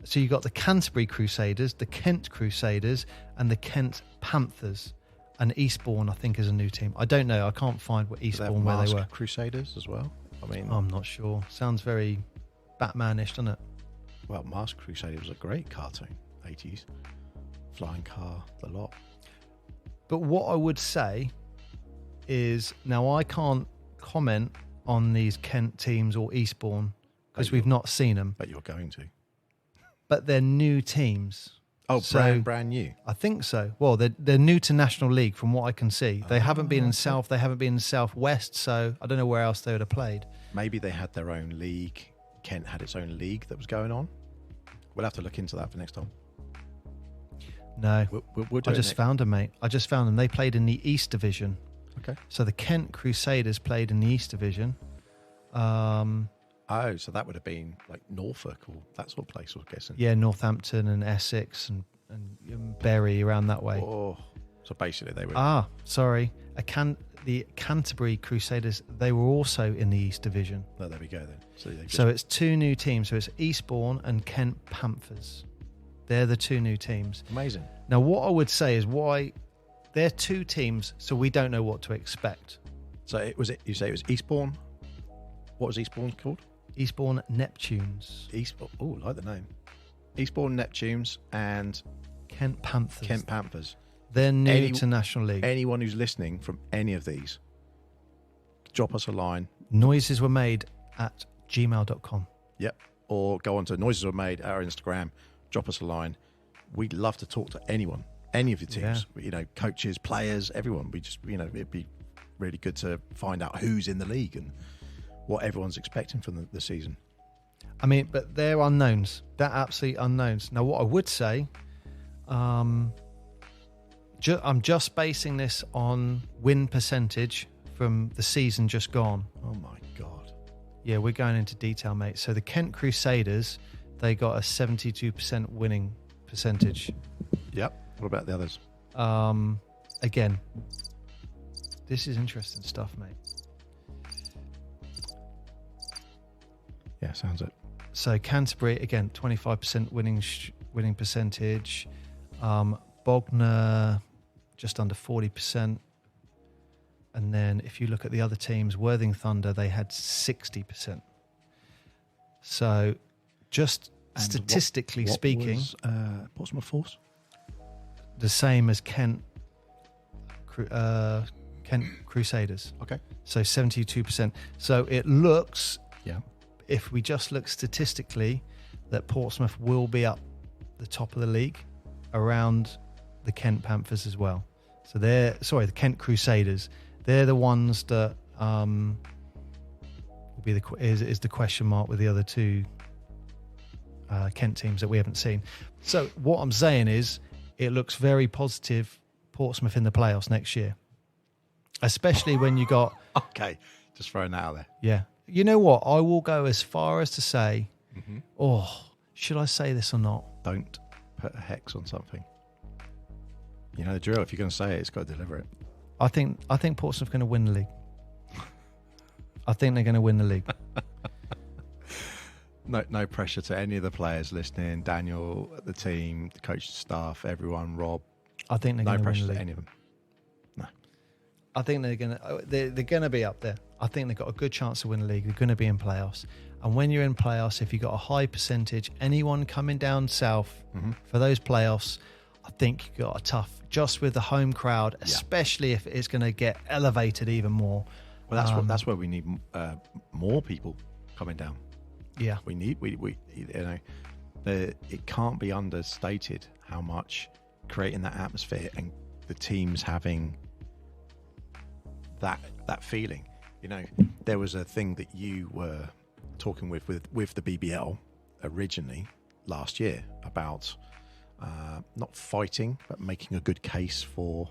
So you've got the Canterbury Crusaders, the Kent Crusaders, and the Kent Panthers. And Eastbourne, I think, is a new team. I don't know. I can't find what Eastbourne where they were. Crusaders as well. I mean, I'm not sure. Sounds very Batman-ish, doesn't it? Well, Masked Crusader was a great cartoon, 80s. Flying car, the lot. But what I would say is, now I can't comment on these Kent teams or Eastbourne because we've not seen them. But you're going to. But they're new teams. Oh, so, brand new. I think so. Well, they're new to National League from what I can see. They haven't been in South. They haven't been in South West. So I don't know where else they would have played. Maybe they had their own league. Kent had its own league that was going on. We'll have to look into that for next time. No, we'll do I just found them, mate. I just found them. They played in the East Division. Okay. So the Kent Crusaders played in the East Division. So that would have been like Norfolk or that sort of place, I'm guessing. Yeah, Northampton and Essex and Bury around that way. Oh, so basically they were. Sorry. The Canterbury Crusaders, they were also in the East Division. Oh, there we go then. So it's 2 new teams. So it's Eastbourne and Kent Panthers. They're the 2 new teams. Amazing. Now, what I would say is why they're 2 teams, so we don't know what to expect. So you say it was Eastbourne? What was Eastbourne called? Eastbourne Neptunes. Oh, like the name. Eastbourne Neptunes and Kent Panthers. They're new to National League. Anyone who's listening from any of these, drop us a line. Noises were made at gmail.com. Yep. Or go on to Noises Were Made, our Instagram. Drop us a line. We'd love to talk to anyone, any of your teams. Yeah. Coaches, players, everyone. We just, it'd be really good to find out who's in the league and what everyone's expecting from the season. I mean, but they're unknowns. They're absolute unknowns. Now, what I would say, I'm just basing this on win percentage from the season just gone. Oh, my God. Yeah, we're going into detail, mate. So the Kent Crusaders, they got a 72% winning percentage. Yep. What about the others? Again, this is interesting stuff, mate. Yeah, sounds it. So Canterbury, again, 25% winning percentage. Bognor, just under 40%. And then if you look at the other teams, Worthing Thunder, they had 60%. So just statistically speaking, Portsmouth Force? The same as Kent Crusaders. Okay. So 72%. So it looks, yeah, if we just look statistically, that Portsmouth will be up the top of the league around the Kent Panthers as well. So the Kent Crusaders. They're the ones that will be the question mark with the other 2 Kent teams that we haven't seen. So what I'm saying is, it looks very positive Portsmouth in the playoffs next year, especially when you got. Okay, just throwing that out there. Yeah, you know what? I will go as far as to say, should I say this or not? Don't put a hex on something. You know the drill. If you're going to say it, it's got to deliver it. I think Portsmouth are going to win the league. I think they're going to win the league. No pressure to any of the players listening. Daniel, the team, the coaching staff, everyone, Rob. I think they're going to win the league. No pressure to any of them. No. I think they're going to be up there. I think they've got a good chance to win the league. They're going to be in playoffs. And when you're in playoffs, if you've got a high percentage, anyone coming down south for those playoffs, I think you got a tough, just with the home crowd, especially if it's going to get elevated even more. Well, that's where we need more people coming down. Yeah, we it can't be understated how much creating that atmosphere and the teams having that feeling. There was a thing that you were talking with the BBL originally last year about not fighting, but making a good case for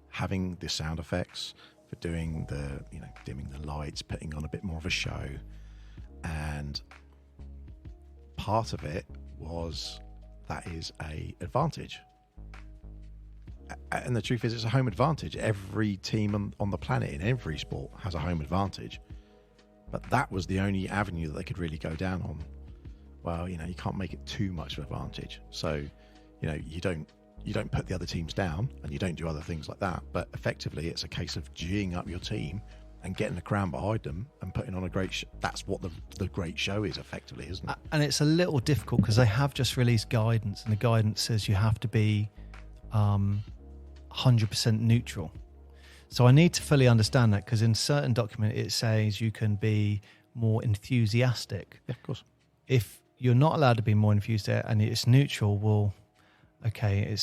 having the sound effects, for doing the dimming the lights, putting on a bit more of a show, and part of it was that is a advantage. And the truth is, it's a home advantage. Every team on the planet in every sport has a home advantage. But that was the only avenue that they could really go down on. Well, you can't make it too much of an advantage. So, you don't put the other teams down and you don't do other things like that. But effectively, it's a case of geeing up your team and getting the crowd behind them and putting on a great show. That's what the great show is, effectively, isn't it? And it's a little difficult because they have just released guidance, and the guidance says you have to be 100% neutral. So I need to fully understand that, because in certain document it says you can be more enthusiastic. Yeah, of course. If you're not allowed to be more enthusiastic and it's neutral, well, okay,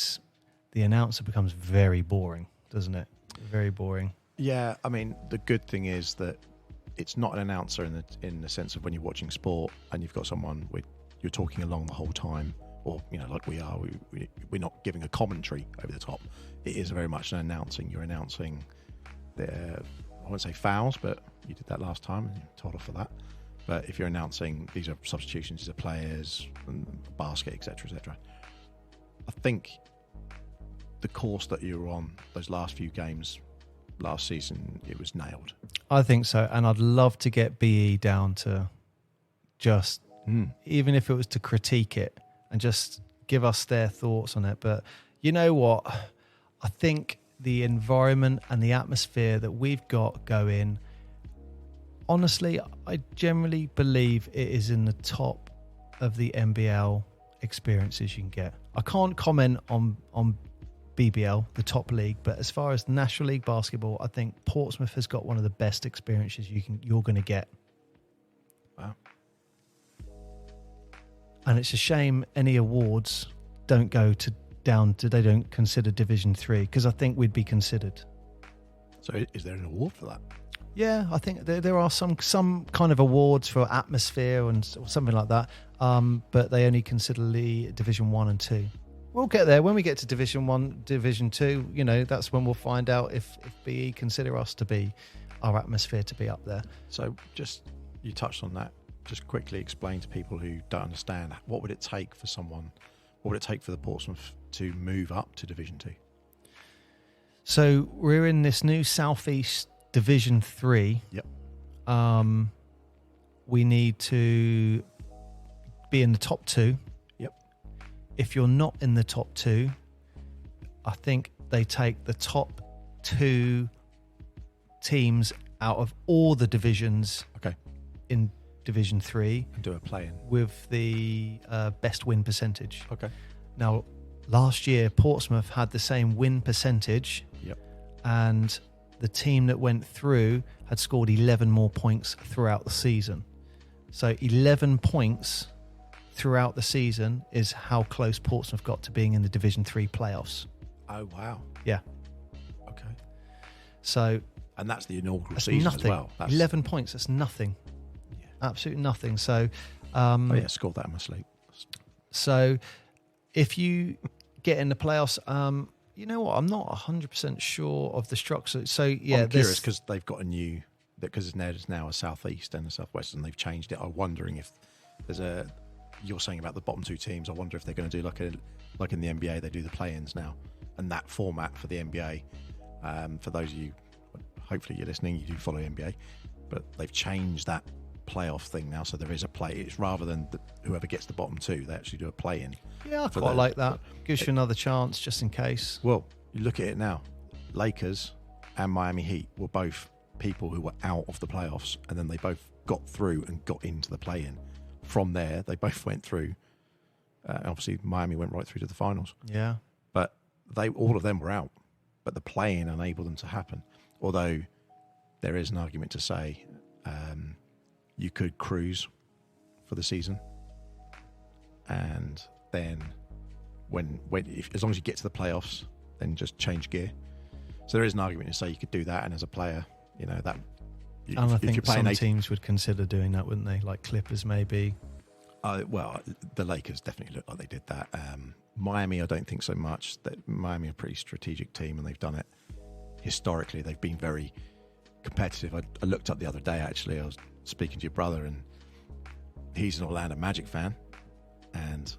the announcer becomes very boring, doesn't it? Very boring. Yeah, I mean, the good thing is that it's not an announcer in the sense of when you're watching sport and you've got someone you're talking along the whole time, or like we are, we're not giving a commentary over the top. It is very much an announcing. You're announcing I won't say fouls, but you did that last time and you told off for that. But if you're announcing these are substitutions, these are players, and basket, etc., etc. I think the course that you were on those last few games last season, it was nailed. I think so, and I'd love to get BE down to just, even if it was to critique it and just give us their thoughts on it. But you know what? I think the environment and the atmosphere that we've got going, honestly, I generally believe it is in the top of the NBL experiences you can get. I can't comment on BBL, the top league, but as far as National League basketball, I think Portsmouth has got one of the best experiences you're going to get. Wow. And it's a shame any awards don't go they don't consider Division 3, because I think we'd be considered. So is there an award for that? Yeah, I think there are some kind of awards for atmosphere and something like that, but they only consider the Division 1 and 2. We'll get there. When we get to Division 1, Division 2, that's when we'll find out if BE consider us to be, our atmosphere to be up there. So you touched on that. Just quickly explain to people who don't understand, what would it take for the Portsmouth to move up to Division 2? So we're in this new Southeast Division 3. Yep. We need to be in the top 2. Yep. If you're not in the top 2, I think they take the top 2 teams out of all the divisions. Okay. In Division 3 and do a play-in with the best win percentage. Okay. Now, last year Portsmouth had the same win percentage. Yep. And the team that went through had scored 11 more points throughout the season. So 11 points throughout the season is how close Portsmouth got to being in the Division 3 playoffs. Oh, wow. Yeah. Okay. So... And that's the inaugural season nothing. As well. That's 11 points, that's nothing. Yeah. Absolutely nothing. So... scored that in my sleep. So if you get in the playoffs... you know what? I'm not 100% sure of the structure. So, yeah. I'm curious because they've got because there's now a Southeast and a Southwest and they've changed it. I'm wondering if you're saying about the bottom 2 teams, I wonder if they're going to do like in the NBA, they do the play-ins now. And that format for the NBA, for those of you, hopefully you're listening, you do follow NBA, but they've changed that playoff thing now. So there is a play. It's rather than whoever gets the bottom 2, they actually do a play-in. Yeah, I quite like that. Gives you another chance just in case. Well, you look at it now. Lakers and Miami Heat were both people who were out of the playoffs, and then they both got through and got into the play-in. From there, they both went through. Obviously, Miami went right through to the finals. Yeah. all of them were out, but the play-in enabled them to happen. Although there is an argument to say you could cruise for the season, and then as long as you get to the playoffs, then just change gear. So there is an argument to say you could do that, and as a player, that. And I think some teams would consider doing that, wouldn't they? Like Clippers, maybe. Well, the Lakers definitely look like they did that. Miami, I don't think so much. Miami are a pretty strategic team, and they've done it historically. They've been very competitive. I looked up the other day, actually. I was speaking to your brother, and he's an Orlando Magic fan, and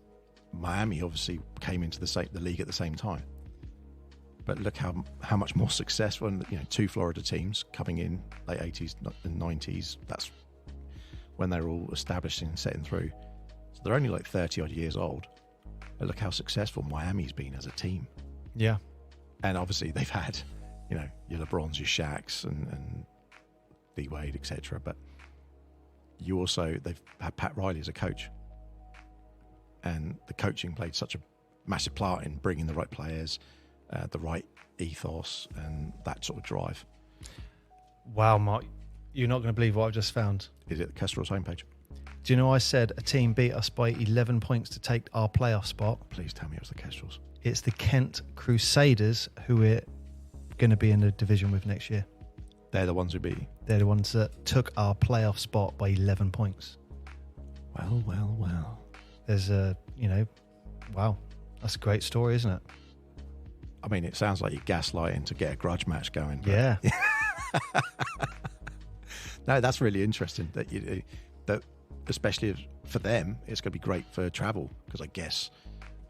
Miami obviously came into the league at the same time. But look how much more successful, and two Florida teams coming in late 80s and 90s. That's when they were all establishing and setting through. So they're only like 30 odd years old. But look how successful Miami's been as a team. Yeah. And obviously they've had, your LeBrons, your Shaqs, and D Wade, etc. But they've had Pat Riley as a coach, and the coaching played such a massive part in bringing the right players. The right ethos and that sort of drive. Wow, Mark, you're not going to believe what I've just found. Is it the Kestrel's homepage? Do you know I said a team beat us by 11 points to take our playoff spot? Please tell me it was the Kestrels. It's the Kent Crusaders, who we're going to be in the division with next year. They're the ones who beat you? They're the ones that took our playoff spot by 11 points. Well. There's wow, that's a great story, isn't it? I mean, it sounds like you're gaslighting to get a grudge match going. Yeah. No, that's really interesting. That especially for them, it's going to be great for travel, because I guess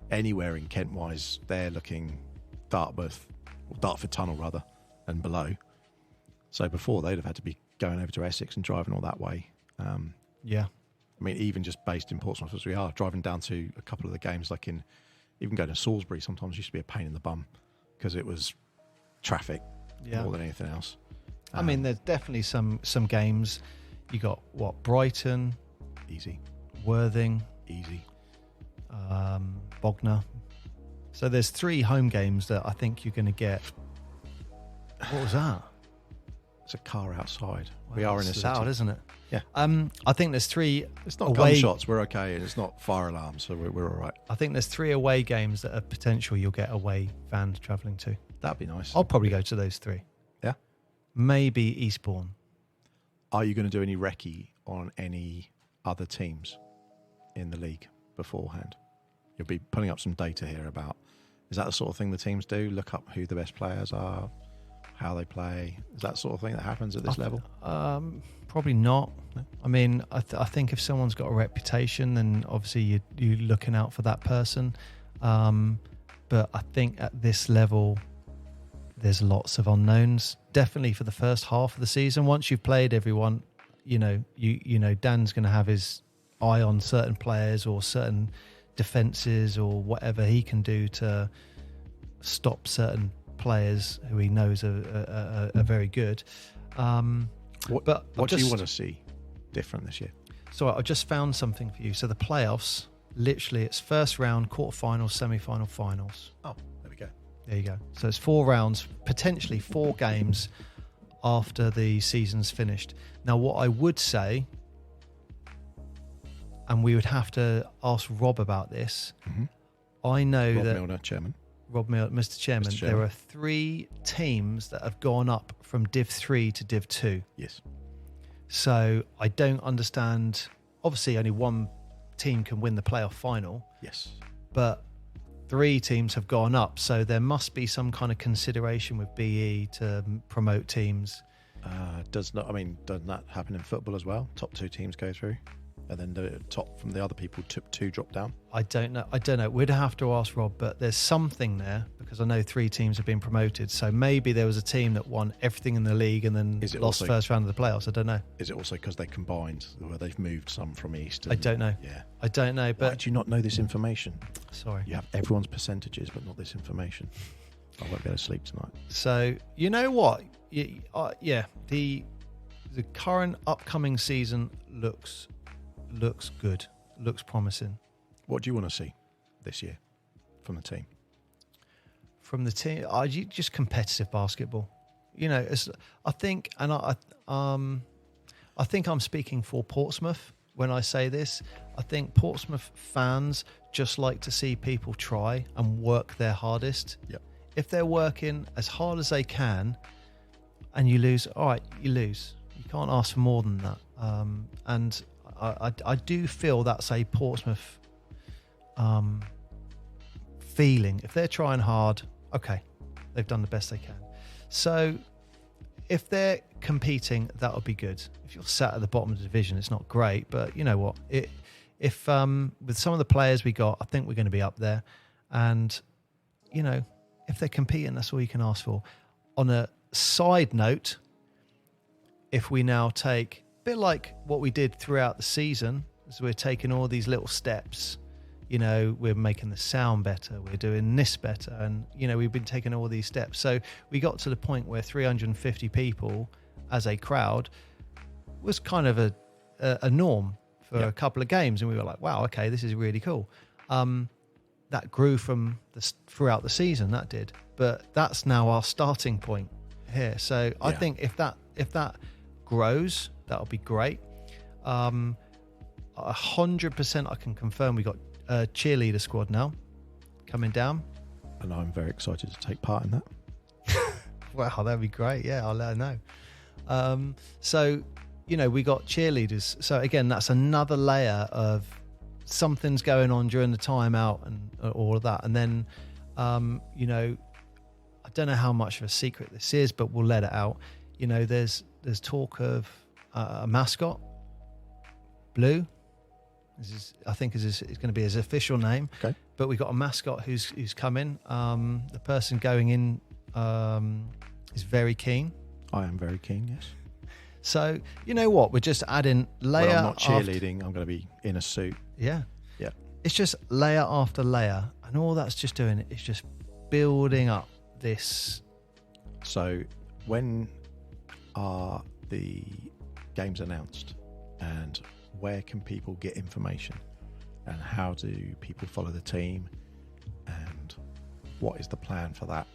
anywhere in Kent-wise, they're looking Dartford Tunnel rather, and below. So before, they'd have had to be going over to Essex and driving all that way. Yeah. I mean, even just based in Portsmouth as we are, driving down to a couple of the games, like even going to Salisbury sometimes used to be a pain in the bum because it was traffic more than anything else. I mean, there's definitely some games. You got Brighton, easy, Worthing, easy, Bognor. So there's 3 home games that I think you're going to get. What was that? It's a car outside. Wow, we are in a city, loud, isn't it? Yeah. I think there's 3. It's not gunshots. We're okay, and it's not fire alarms, so we're all right. I think there's 3 away games that are potential you'll get away fans travelling to. That'd be nice. I'll probably go to those 3. Yeah. Maybe Eastbourne. Are you going to do any recce on any other teams in the league beforehand? You'll be putting up some data here about. Is that the sort of thing the teams do? Look up who the best players are, how they play. Is that sort of thing that happens at this level? Probably not. No. I mean, I think if someone's got a reputation, then obviously you're looking out for that person. But I think at this level, there's lots of unknowns. Definitely for the first half of the season. Once you've played everyone, Dan's going to have his eye on certain players or certain defenses or whatever he can do to stop certain players who he knows are very good. What do you want to see different this year? So I just found something for you. So the playoffs, literally, it's first round, quarterfinals, semi-final, finals. Oh, there we go. There you go. So it's 4 rounds, potentially 4 games after the season's finished. Now, what I would say, and we would have to ask Rob about this. Mm-hmm. I know Rob that Milner, chairman. Rob Milner, Mr. Chairman, there are 3 teams that have gone up from Div 3 to Div 2. Yes. So I don't understand. Obviously, only one team can win the playoff final. Yes. But 3 teams have gone up. So there must be some kind of consideration with BE to promote teams. Doesn't that happen in football as well? Top 2 teams go through, and then the top from the other people, 2 drop down. I don't know. We'd have to ask Rob, but there's something there because I know 3 teams have been promoted. So maybe there was a team that won everything in the league and then lost first round of the playoffs. I don't know. Is it also because they combined, where they've moved some from East? I don't know. Yeah. I don't know. But why do you not know this information? Sorry. You have everyone's percentages, but not this information. I won't be able to sleep tonight. So, you know what? The current upcoming season looks good, looks promising. What do you want to see this year from the team? from the team, just competitive basketball. I think, and I think I'm speaking for Portsmouth when I say this. I think Portsmouth fans just like to see people try and work their hardest. Yep. If they're working as hard as they can and you lose, all right, you lose. You can't ask for more than that. And I do feel that's a Portsmouth feeling. If they're trying hard, okay, they've done the best they can. So if they're competing, that would be good. If you're sat at the bottom of the division, it's not great, but you know what? If with some of the players we got, I think we're going to be up there. And, if they're competing, that's all you can ask for. On a side note, if we now take, a bit like what we did throughout the season, as we're taking all these little steps, we're making the sound better, we're doing this better, and we've been taking all these steps. So we got to the point where 350 people as a crowd was kind of a norm for a couple of games, and we were like, wow, okay, this is really cool. That grew throughout the season, that did, but that's now our starting point here. So I think if that grows, that'll be great. 100% I can confirm we got a cheerleader squad now coming down, and I'm very excited to take part in that. Wow, that'd be great. Yeah, I'll let her know. So we got cheerleaders. So again, that's another layer of something's going on during the timeout and all of that. And then, I don't know how much of a secret this is, but we'll let it out. There's talk of a mascot, Blue. I think is going to be his official name. Okay. But we've got a mascot who's coming. The person going in is very keen. I am very keen, yes. So, you know what? We're just adding layer. Well, I'm not cheerleading. I'm going to be in a suit. Yeah. Yeah. It's just layer after layer. And all that's just doing is just building up this. So, when are the games announced? And where can people get information? And how do people follow the team? And what is the plan for that?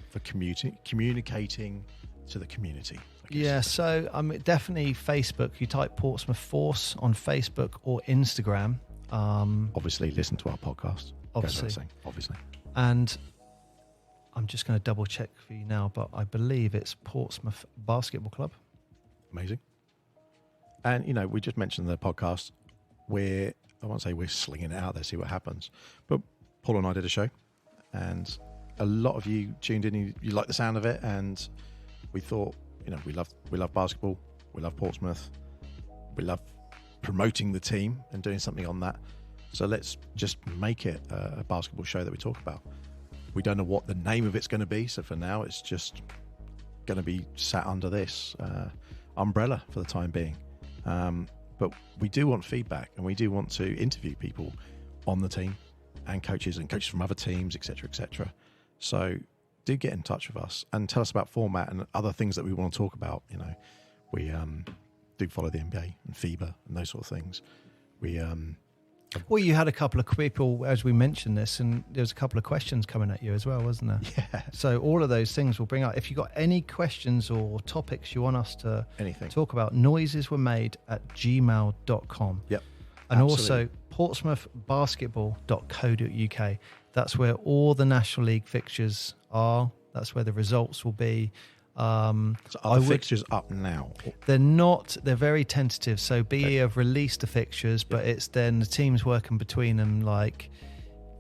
For communicating to the community? Yeah, so definitely Facebook. You type Portsmouth Force on Facebook or Instagram. Obviously, listen to our podcast. Obviously. And I'm just going to double check for you now, but I believe it's Portsmouth Basketball Club. Amazing. And, we just mentioned the podcast. I won't say we're slinging it out there, see what happens. But Paul and I did a show, and a lot of you tuned in. You like the sound of it, and we thought, we love basketball. We love Portsmouth. We love promoting the team and doing something on that. So let's just make it a basketball show that we talk about. We don't know what the name of it's going to be. So for now, it's just going to be sat under this umbrella for the time being. But we do want feedback, and we do want to interview people on the team and coaches from other teams, etc., etc. So do get in touch with us and tell us about format and other things that we want to talk about. We do follow the NBA and FIBA and those sort of things. Well, you had a couple of people, as we mentioned this, and there's a couple of questions coming at you as well, wasn't there? Yeah. So all of those things we'll bring up. If you've got any questions or topics you want us to talk about, noisesweremade@gmail.com. Yep. And also portsmouthbasketball.co.uk. That's where all the National League fixtures are. That's where the results will be. So are the fixtures up now? They're not. They're very tentative. So BE have released the fixtures, but it's then the teams working between them. Like,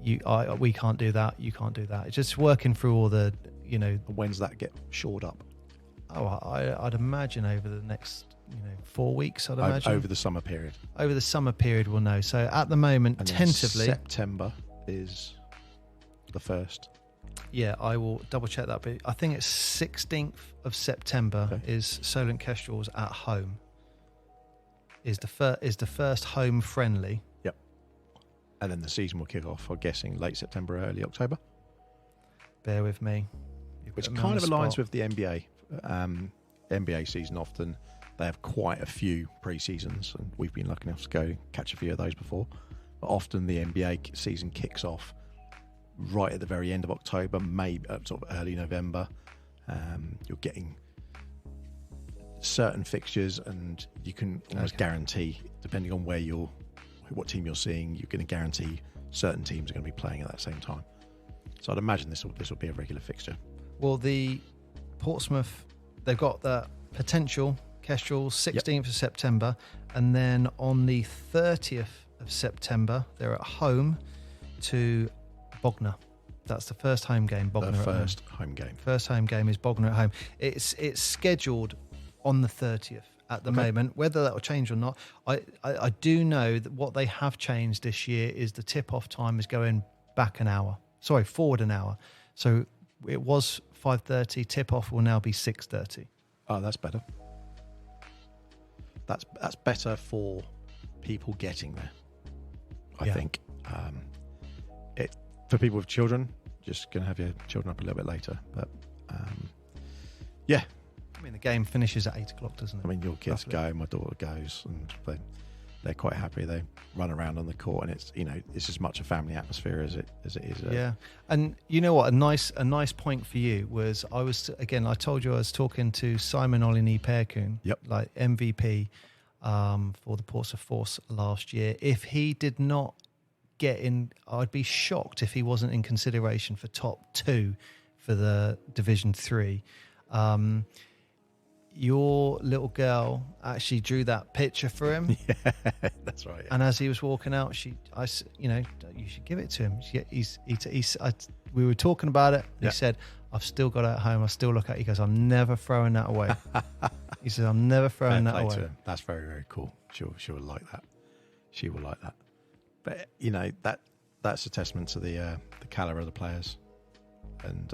we can't do that. You can't do that. It's just working through all the, When's that get shored up? Oh, I'd imagine over the next 4 weeks. I'd imagine over the summer period. Over the summer period, we'll know. So at the moment, and tentatively, September is the first. Yeah, I will double check that, but I think it's 16th of September is Solent Kestrels at home. Is the first home friendly. Yep. And then the season will kick off, I'm guessing, late September, early October. Bear with me. Which kind of aligns with the NBA. NBA season often, they have quite a few pre-seasons, and we've been lucky enough to go catch a few of those before. But often the NBA season kicks off right at the very end of October, maybe sort of early November. You're getting certain fixtures, and you can almost guarantee, depending on what team you're seeing, you're going to guarantee certain teams are going to be playing at that same time. So I'd imagine this will be a regular fixture. Well, the Portsmouth, they've got the potential Kestrel 16th of September, and then on the 30th of September, they're at home to Bognor. That's the first home game. Bognor The first home game. First home game is Bognor at home. It's scheduled on the 30th at the moment. Whether that will change or not, I do know that what they have changed this year is the tip-off time is going forward an hour. So it was 5:30. Tip-off will now be 6:30. Oh, that's better. That's better for people getting there, I think. For people with children, just going to have your children up a little bit later. But, yeah. I mean, the game finishes at 8 o'clock, doesn't it? I mean, your kids go, my daughter goes, and they're quite happy. They run around on the court, and it's as much a family atmosphere as it is. Yeah, and you know what? A nice point for you was I told you I was talking to Simon Olini-Perkun, like MVP for the Portsmouth Force last year. If he did not get in, I'd be shocked if he wasn't in consideration for top 2 for the Division 3. Your little girl actually drew that picture for him. Yeah, that's right. Yeah. And as he was walking out, you should give it to him. We were talking about it. He said, "I've still got it at home. I still look at it." He goes, "I'm never throwing that away." He says, "I'm never throwing that away." To him. That's very, very cool. She will like that. She will like that. But that's a testament to the caliber of the players, and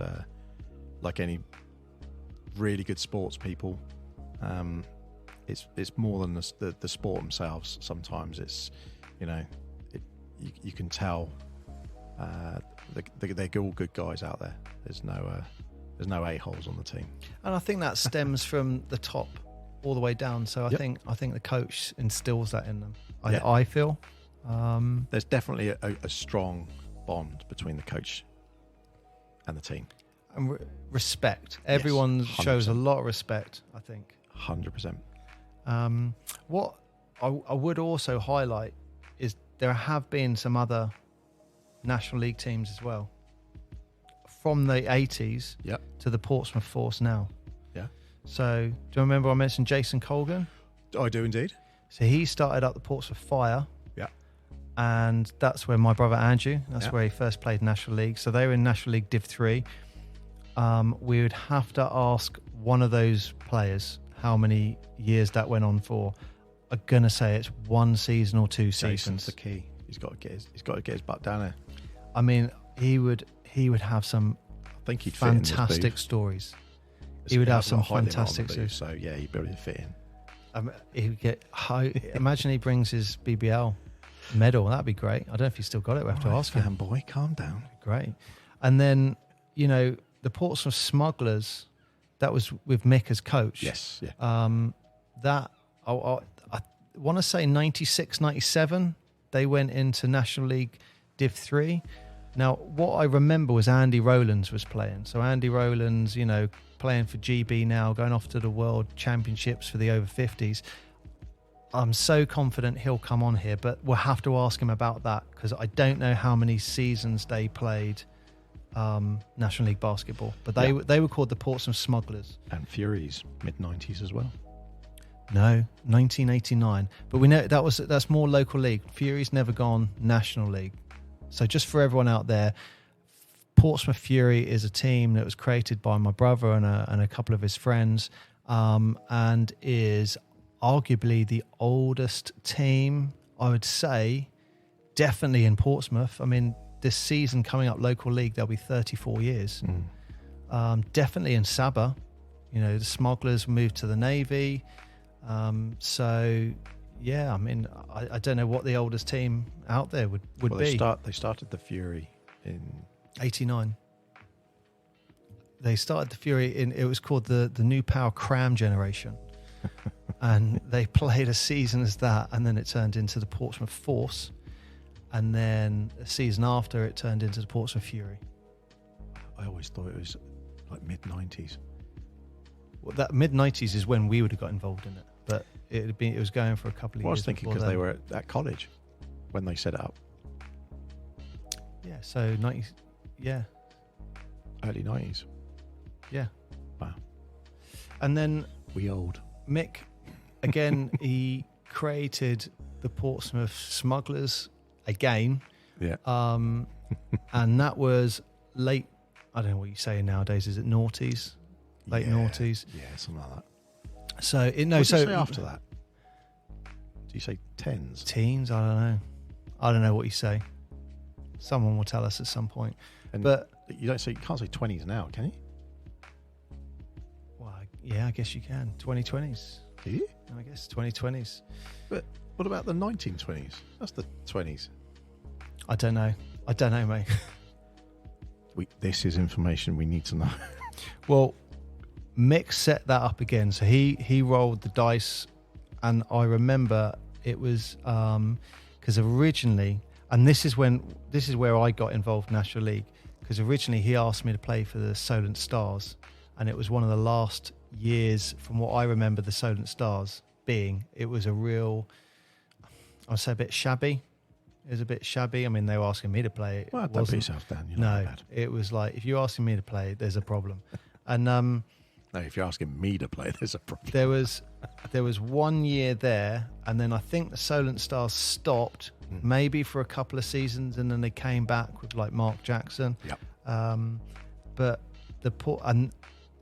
like any really good sports people, it's more than the sport themselves. Sometimes it's you can tell they're all good guys out there. There's no a-holes on the team, and I think that stems from the top all the way down. So I think the coach instills that in them. I feel there's definitely a strong bond between the coach and the team. And respect. Everyone shows a lot of respect, I think. 100%. What I would also highlight is there have been some other National League teams as well. From the 80s to the Portsmouth Force now. Yeah. So, do you remember I mentioned Jason Colgan? I do indeed. So he started up the Portsmouth Fire. Yeah. And that's where my brother Andrew, where he first played National League. So they were in National League Div 3. We would have to ask one of those players how many years that went on for. I'm gonna say it's 1 season or 2 seasons. Jason's the key. He's got to get his butt down there. I mean, he would have some fantastic stories. He would have some fantastic stories. So yeah, he'd be able to fit in. He would get imagine he brings his BBL medal. That'd be great. I don't know if he's still got it. We have to ask him. Boy, calm down. Great. And then the Portsmouth Smugglers, that was with Mick as coach. Yes. Yeah. That I want to say 96, 97, they went into National League Div 3. Now, what I remember was Andy Rowlands was playing. So Andy Rowlands, playing for GB now, going off to the World Championships for the over 50s. I'm so confident he'll come on here, but we'll have to ask him about that because I don't know how many seasons they played National League basketball, but they were called the Portsmouth Smugglers. And Furies, mid-90s as well. No, 1989. But we know that's more local league. Furies never gone National League. So just for everyone out there, Portsmouth Fury is a team that was created by my brother and a couple of his friends, and is arguably the oldest team, I would say, definitely in Portsmouth. I mean, this season coming up local league, there'll be 34 years. Definitely in Sabah. The Smugglers moved to the Navy. So, yeah, I mean, I don't know what the oldest team out there would be. They started the Fury in 89. They started the Fury it was called the New Power Cram Generation. And they played a season as that, and then it turned into the Portsmouth Force. and then the season after it turned into the Portsmouth Fury. I always thought it was like mid-90s. Well, that mid-90s is when we would have got involved in it, but it was going for a couple of years. I was thinking because they were at college when they set it up. Yeah, so 90s, yeah. Early 90s. Yeah. Wow. And then We old. Mick, again, he created the Portsmouth Smugglers again. Yeah. And that was late, I don't know what you say nowadays, is it noughties? Late noughties? Yeah, something like that. So, What did you say after that? Do you say tens? Teens? I don't know. I don't know what you say. Someone will tell us at some point. But you can't say 20s now, can you? well, yeah, I guess you can. 2020s. Do you? I guess 2020s. But what about the 1920s? That's the 20s. I don't know, mate. This is information we need to know. Well, Mick set that up again. So he rolled the dice, and I remember it was because originally, and this is where I got involved in National League, because originally he asked me to play for the Solent Stars, and it was one of the last years, from what I remember, the Solent Stars being. It was a real, I'd say, a bit shabby. It was a bit shabby. I mean, they were asking me to play. Well, don't put yourself down. You're no, not bad. it was like, if you're asking me to play, there's a problem. And no, if you're asking me to play, there's a problem. there was 1 year there, and then I think the Solent Stars stopped maybe for a couple of seasons, and then they came back with like Mark Jackson. Yep. But and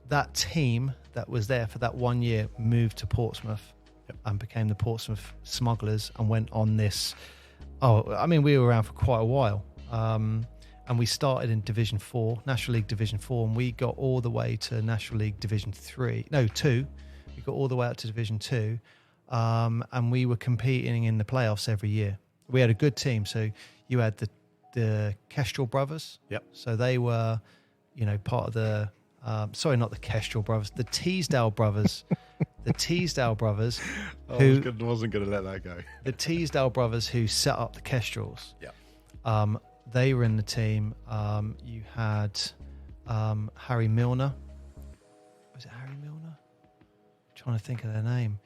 that team that was there for that 1 year moved to Portsmouth. Yep. And became the Portsmouth Smugglers, and went on this. Oh, I mean, we were around for quite a while. And we started in Division 4, National League Division 4, and we got all the way to National League Division 2. We got all the way up to Division 2, and we were competing in the playoffs every year. We had a good team. So you had the Kestrel brothers. Yep. So they were, part of the, sorry, not the Kestrel brothers, the Teesdale brothers. The Teesdale brothers, who wasn't going to let that go. The Teesdale brothers who set up the Kestrels. Yeah. They were in the team. You had Harry Milner. Was it Harry Milner? I'm trying to think of their name.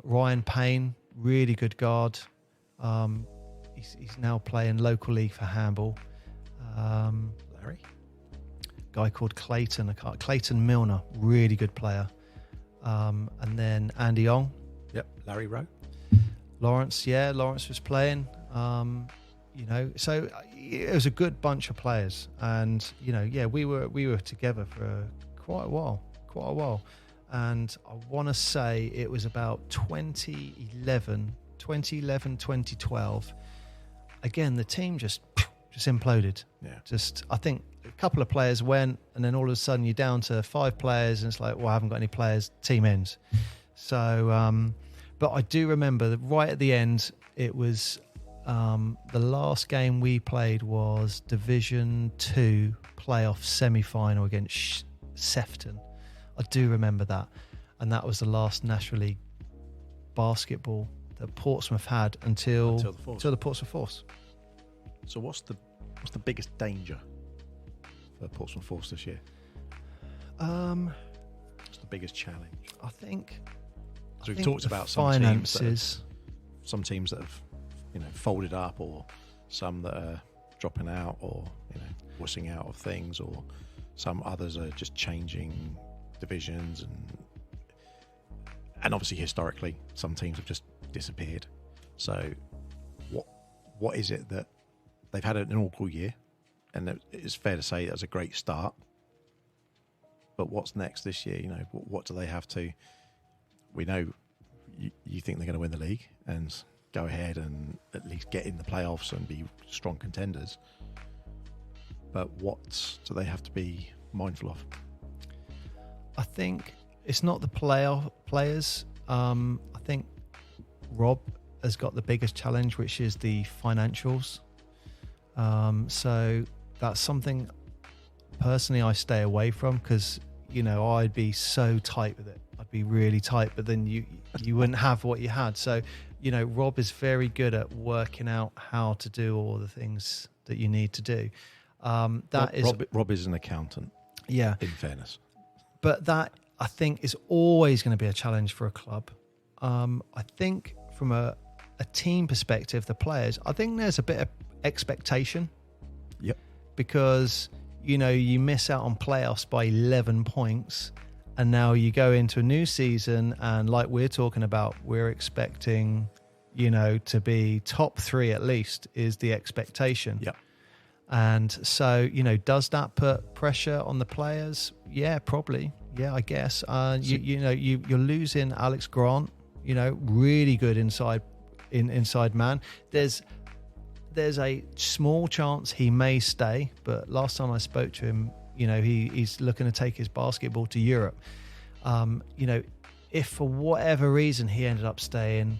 Ryan Payne, really good guard. He's now playing local league for handball. Larry? Guy called Clayton Milner, really good player. And then Andy Ong. Yep. Larry Rowe. Lawrence was playing. So it was a good bunch of players, and we were together for quite a while, and I want to say it was about 2011, 2012. Again, the team just imploded. Yeah. I think a couple of players went, and then all of a sudden you're down to 5 players, and it's like, well, I haven't got any players. Team ends. So, but I do remember that right at the end, it was. The last game we played was Division 2 playoff semi-final against Sefton. I do remember that, and that was the last National League basketball that Portsmouth had until the Portsmouth Force. So what's the biggest danger for Portsmouth Force this year? What's the biggest challenge? I think. So we've talked about some teams that have folded up, or some that are dropping out, or wussing out of things, or some others are just changing divisions, and obviously historically some teams have just disappeared. So what is it that they've had an awful year, and it's fair to say that was a great start, but what's next this year? What do they have to? We know you think they're going to win the league and go ahead and at least get in the playoffs and be strong contenders. But what do they have to be mindful of? I think it's not the players. I think Rob has got the biggest challenge, which is the financials. So that's something personally I stay away from, because I'd be so tight with it. I'd be really tight, but then you wouldn't have what you had. So Rob is very good at working out how to do all the things that you need to do. Rob is an accountant. Yeah. In fairness. But that, I think, is always going to be a challenge for a club. I think from a team perspective, the players, I think there's a bit of expectation. Yep. Because, you miss out on playoffs by 11 points. And now you go into a new season, and like we're talking about, we're expecting, to be top 3 at least is the expectation. Yep. And so, does that put pressure on the players? Yeah, probably. Yeah, I guess. You're losing Alex Grant, really good inside man. There's a small chance he may stay, but last time I spoke to him, he's looking to take his basketball to Europe. If for whatever reason he ended up staying,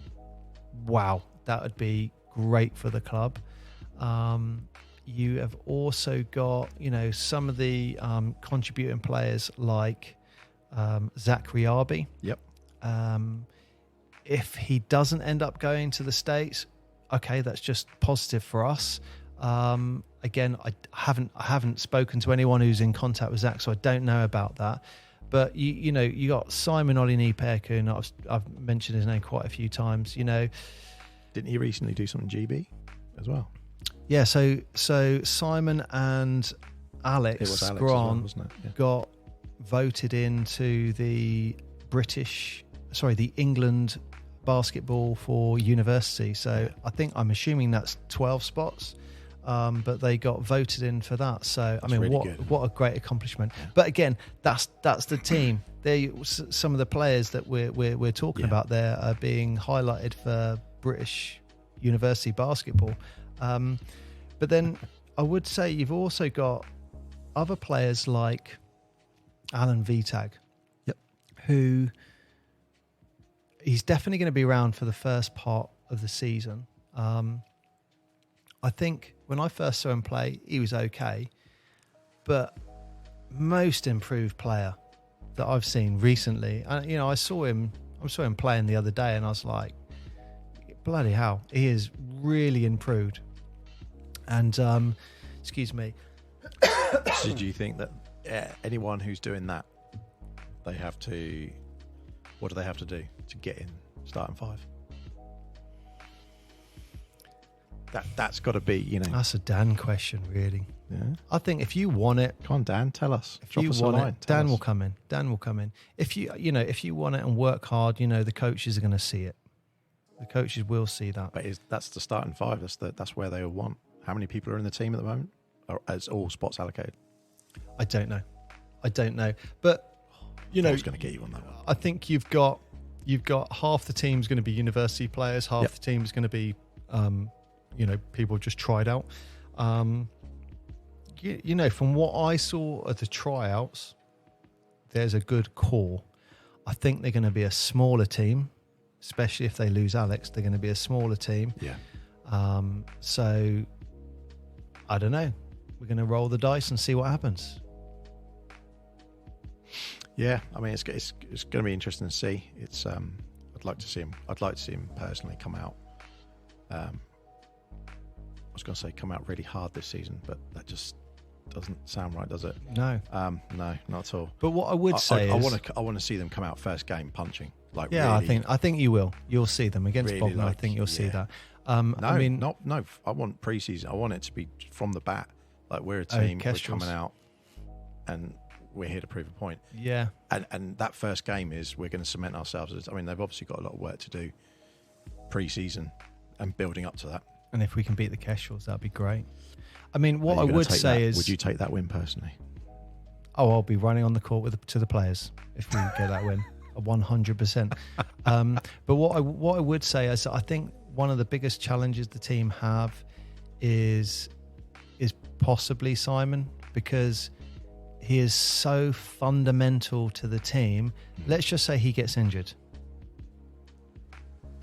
wow, that would be great for the club. You have also got, some of the contributing players like Zach Riabi. Yep. If he doesn't end up going to the States, okay, that's just positive for us. Again, I haven't spoken to anyone who's in contact with Zach, so I don't know about that. But you got Simon Olinipeku, and I've mentioned his name quite a few times. Didn't he recently do something GB as well? Yeah. So Simon and Alex Grant well, wasn't it? Yeah. got voted into the England basketball for university. So I'm assuming that's 12 spots. But they got voted in for that. So that's really what a great accomplishment. Yeah. But again, that's the team. Some of the players that we're talking about there are being highlighted for British university basketball. But then I would say you've also got other players like Alan Vitag, who he's definitely going to be around for the first part of the season. I think when I first saw him play, he was okay, but most improved player that I've seen recently. I saw him playing the other day, and I was like, bloody hell, he is really improved. And excuse me. So do you think that anyone who's doing that, what do they have to do to get in starting 5? That's got to be, That's a Dan question, really. Yeah. I think if you want it, come on, Dan, tell us. If you want it, Dan will come in. Dan will come in. If you want it and work hard, the coaches are going to see it. The coaches will see that. But that's the starting 5. That's where they will want. How many people are in the team at the moment? Or is all spots allocated? I don't know. But I was going to get you on that one. I think you've got half the team's going to be university players, half the team is going to be people just tried out. From what I saw at the tryouts, there's a good core. I think they're going to be a smaller team, especially if they lose Alex. They're going to be a smaller team. Yeah. So I don't know. We're going to roll the dice and see what happens. Yeah, I mean, it's going to be interesting to see. I'd like to see him personally come out. I was going to say come out really hard this season, but that just doesn't sound right, does it? No, no, not at all. But what I would say I want to see them come out first game punching. Yeah, really, I think you will. You'll see them against really Bognor. I think you'll see that. I want pre-season. I want it to be from the bat. Like we're a team, we're coming out, and we're here to prove a point. Yeah. And that first game is we're going to cement ourselves as. I mean, they've obviously got a lot of work to do pre-season and building up to that. And if we can beat the Kestrels, that'd be great. I mean, what I would say is, would you take that win personally? Oh, I'll be running on the court to the players if we get that win. 100%. But what I would say is, I think one of the biggest challenges the team have is possibly Simon, because he is so fundamental to the team. Let's just say he gets injured.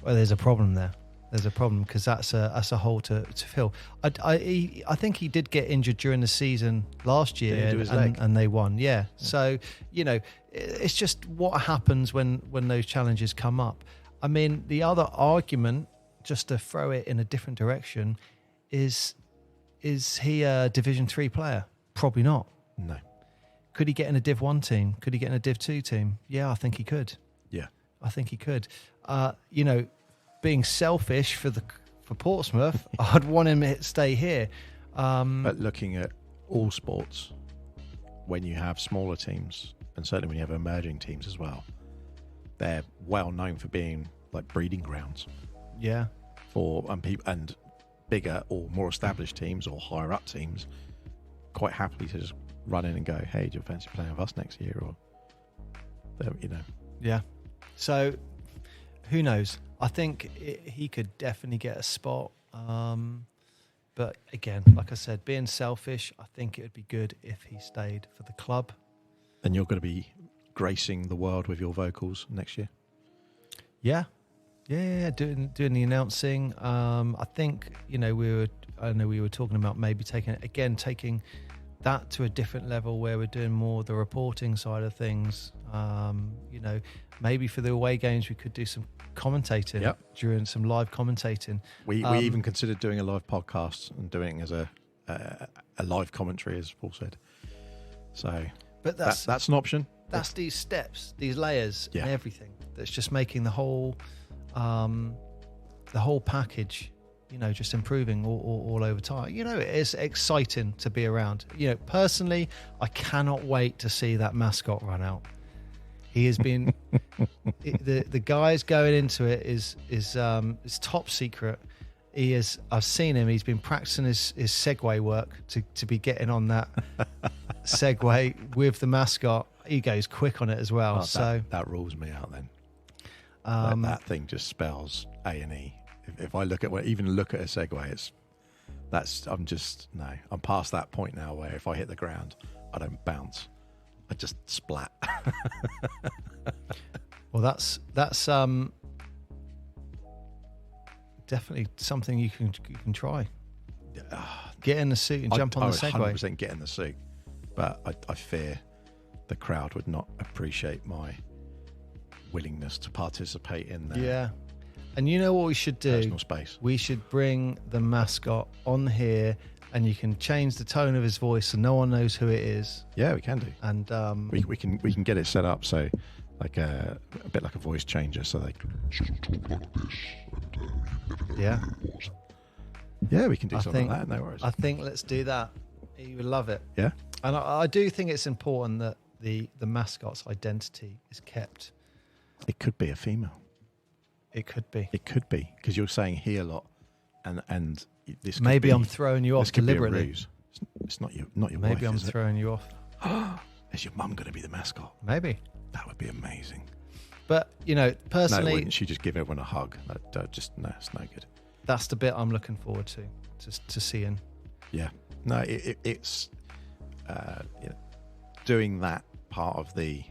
Well, there's a problem there. There's a problem because that's a hole to fill. I think he did get injured during the season last year, and they won. Yeah. So it's just what happens when those challenges come up. I mean, the other argument just to throw it in a different direction, is he a Division 3 player? Probably not. No. Could he get in a Div 1 team? Could he get in a Div 2 team? Yeah, I think he could. Yeah. I think he could. Being selfish for Portsmouth, I'd want him to stay here. But looking at all sports, when you have smaller teams, and certainly when you have emerging teams as well, they're well known for being like breeding grounds. Yeah. For and bigger or more established teams or higher up teams quite happily to just run in and go, hey, do you fancy playing with us next year? Or, Yeah. So who knows? I think he could definitely get a spot. But again, like I said, being selfish, I think it would be good if he stayed for the club. And you're going to be gracing the world with your vocals next year? Yeah. Doing the announcing. I think, we were talking about maybe taking that to a different level where we're doing more the reporting side of things. Maybe for the away games we could do some commentating during some live commentating. We even considered doing a live podcast and doing it as a live commentary, as Paul said. So, but that's an option. That's these steps, these layers, and everything. That's just making the whole package, just improving all over time. It's exciting to be around. Personally, I cannot wait to see that mascot run out. He has been the guys going into it is top secret. I've seen him. He's been practicing his Segway work to be getting on that Segway with the mascot. He goes quick on it as well. That rules me out then. That thing just spells A&E. If I look at a Segway, I'm past that point now where if I hit the ground, I don't bounce. I just splat. Well, that's definitely something you can try. Get in the suit and jump on the Segway. 100% get in the suit, but I fear the crowd would not appreciate my willingness to participate in that. Yeah. And you know what we should do? Personal space. We should bring the mascot on here, and you can change the tone of his voice so no one knows who it is. Yeah, we can do. And we can get it set up so like a bit like a voice changer, so they talk like this. And yeah, we can do something like that. No worries. I think let's do that. You would love it. Yeah. And I do think it's important that the mascot's identity is kept. It could be a female. It could be. It could be, because you're saying he a lot, and this could maybe be, I'm throwing you off deliberately. Be a ruse. It's not your wife. Maybe I'm throwing you off. Is your mum going to be the mascot? Maybe. That would be amazing. But personally, no, wouldn't she just give everyone a hug? It's no good. That's the bit I'm looking forward to seeing. Yeah. No, it's doing that part of I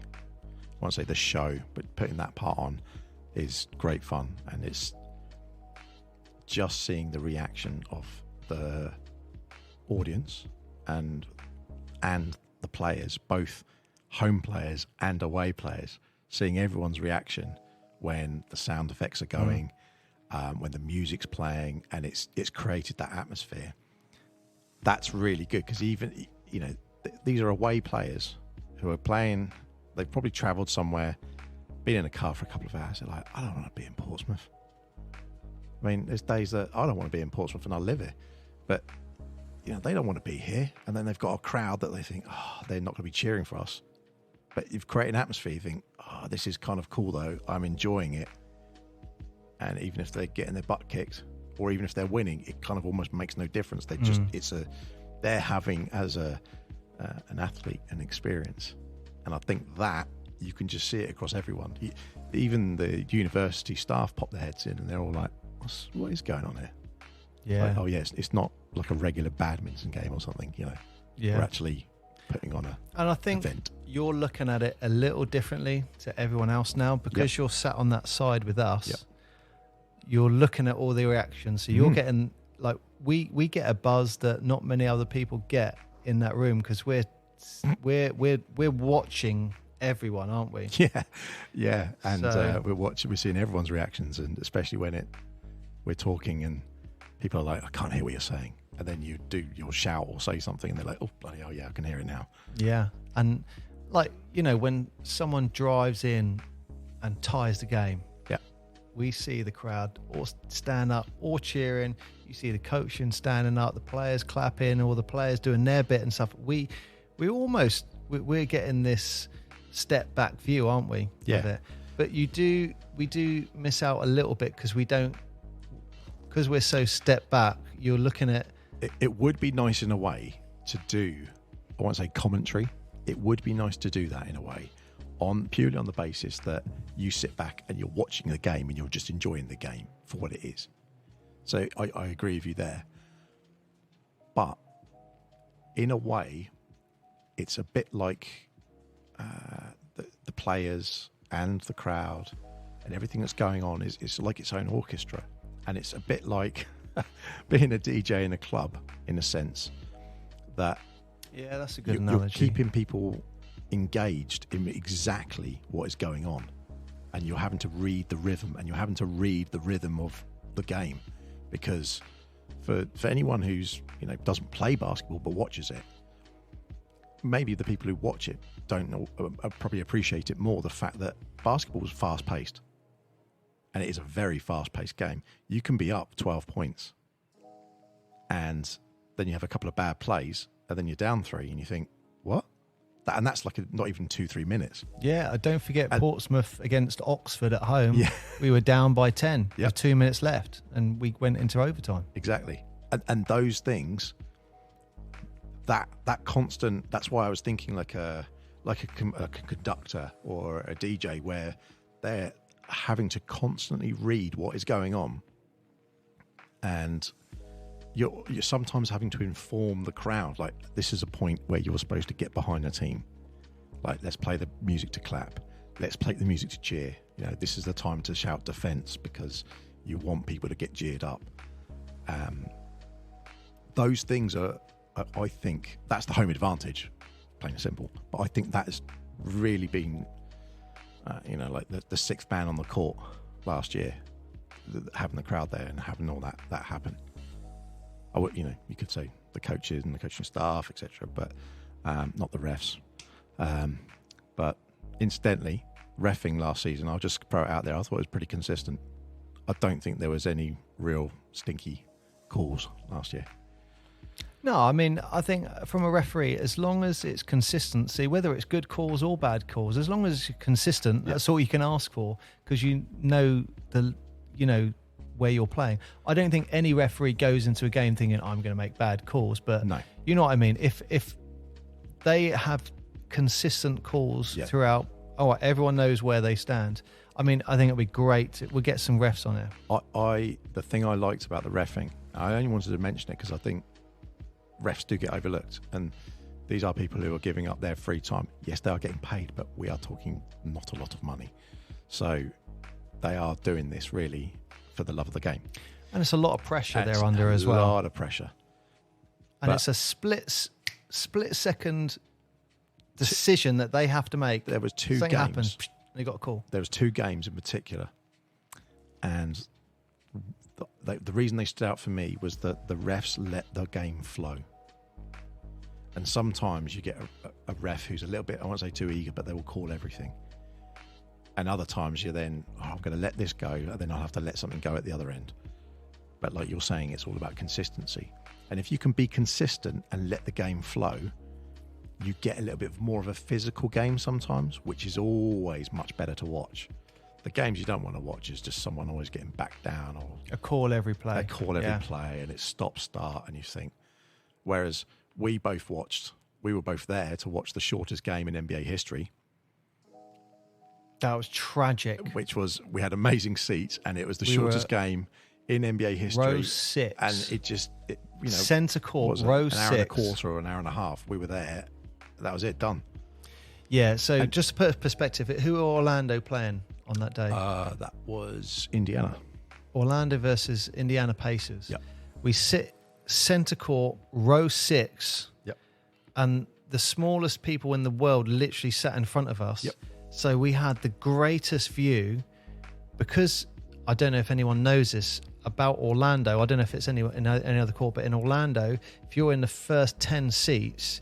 won't say the show, but putting that part on is great fun, and it's just seeing the reaction of the audience and the players, both home players and away players, seeing everyone's reaction when the sound effects are going, when the music's playing, and it's created that atmosphere. That's really good, because even these are away players who are playing. They've probably travelled somewhere, been in a car for a couple of hours. They're like, I don't want to be in Portsmouth. I mean, there's days that I don't want to be in Portsmouth and I live here, but they don't want to be here. And then they've got a crowd that they think, they're not going to be cheering for us. But you've created an atmosphere. You think, this is kind of cool though. I'm enjoying it. And even if they're getting their butt kicked, or even if they're winning, it kind of almost makes no difference. They just they're having as an athlete an experience. And I think that you can just see it across everyone. Even the university staff pop their heads in, and they're all like, "What is going on here?" Yeah. Like, oh yes, it's not like a regular badminton game or something. Yeah. We're actually putting on and I think event. You're looking at it a little differently to everyone else now, because you're sat on that side with us. Yep. You're looking at all the reactions, so you're getting like we get a buzz that not many other people get in that room, because we're watching everyone, aren't we? Yeah, and we're seeing everyone's reactions, and especially when we're talking and people are like, I can't hear what you're saying. And then you do your shout or say something and they're like, oh, bloody hell, yeah, I can hear it now. Yeah. And like, you know, when someone drives in and ties the game, Yeah. we see the crowd all stand up, all cheering. You see the coaching standing up, the players clapping, all the players doing their bit and stuff. We're getting this step back view, aren't we? Yeah. With it? But we do miss out a little bit because we're so step back. You're looking at. It would be nice in a way to do, I won't say commentary. It would be nice to do that in a way, purely on the basis that you sit back and you're watching the game and you're just enjoying the game for what it is. So I agree with you there. But in a way, it's a bit like the players and the crowd and everything that's going on is like its own orchestra. And it's a bit like being a DJ in a club, in a sense, that yeah, that's a good analogy. You're keeping people engaged in exactly what is going on, and you're having to read the rhythm, and you're having to read the rhythm of the game, because for anyone who's doesn't play basketball but watches it, maybe the people who watch it don't know, probably appreciate it more, the fact that basketball is fast paced. And it is a very fast-paced game. You can be up 12 points, and then you have a couple of bad plays, and then you're down 3, and you think, what? And that's like not even 2-3 minutes. Yeah, don't forget Portsmouth against Oxford at home. Yeah. We were down by 10 Yep. with 2 minutes left, and we went into overtime. Exactly. And those things, that constant, that's why I was thinking like a conductor or a DJ, where they're having to constantly read what is going on, and you're sometimes having to inform the crowd, like, this is a point where you're supposed to get behind a team, like, let's play the music to clap, let's play the music to cheer, this is the time to shout defense because you want people to get jeered up. Those things are, I think that's the home advantage, plain and simple, but I think that has really been like the sixth man on the court last year, having the crowd there and having all that happen. You could say the coaches and the coaching staff, etc., but not the refs. But incidentally, reffing last season, I'll just throw it out there, I thought it was pretty consistent. I don't think there was any real stinky calls last year. No, I mean, I think from a referee, as long as it's consistency, whether it's good calls or bad calls, as long as it's consistent, that's all you can ask for, because where you're playing. I don't think any referee goes into a game thinking, I'm going to make bad calls, but no. You know what I mean? If they have consistent calls throughout, everyone knows where they stand. I mean, I think it'll be great. We'll get some refs on it. The thing I liked about the reffing, I only wanted to mention it because I think refs do get overlooked, and these are people who are giving up their free time. Yes, they are getting paid, but we are talking not a lot of money. So they are doing this really for the love of the game. And it's a lot of pressure they're under as well. A lot of pressure. And it's a split second decision that they have to make. There was two Something games. Happens, they got a call. There was 2 games in particular, and the reason they stood out for me was that the refs let the game flow. And sometimes you get a ref who's a little bit, I won't say too eager, but they will call everything. And other times you're then, I'm going to let this go, and then I'll have to let something go at the other end. But like you're saying, it's all about consistency. And if you can be consistent and let the game flow, you get a little bit more of a physical game sometimes, which is always much better to watch. The games you don't want to watch is just someone always getting back down, or a call every play. A call every play, and it's stop-start, and you think. Whereas we were both there to watch the shortest game in NBA history. That was tragic. Which was, we had amazing seats, and it was the shortest game in NBA history. Row 6. And it just, centre court, row 6. An hour and a quarter or an hour and a half. We were there. That was it, done. Yeah, so just to put a perspective, who were Orlando playing on that day? That was Indiana. Orlando versus Indiana Pacers. Yep. We sit centre court, row 6. Yep. And the smallest people in the world literally sat in front of us. Yep. So we had the greatest view, because I don't know if anyone knows this, about Orlando, I don't know if it's any other court, but in Orlando, if you're in the first 10 seats,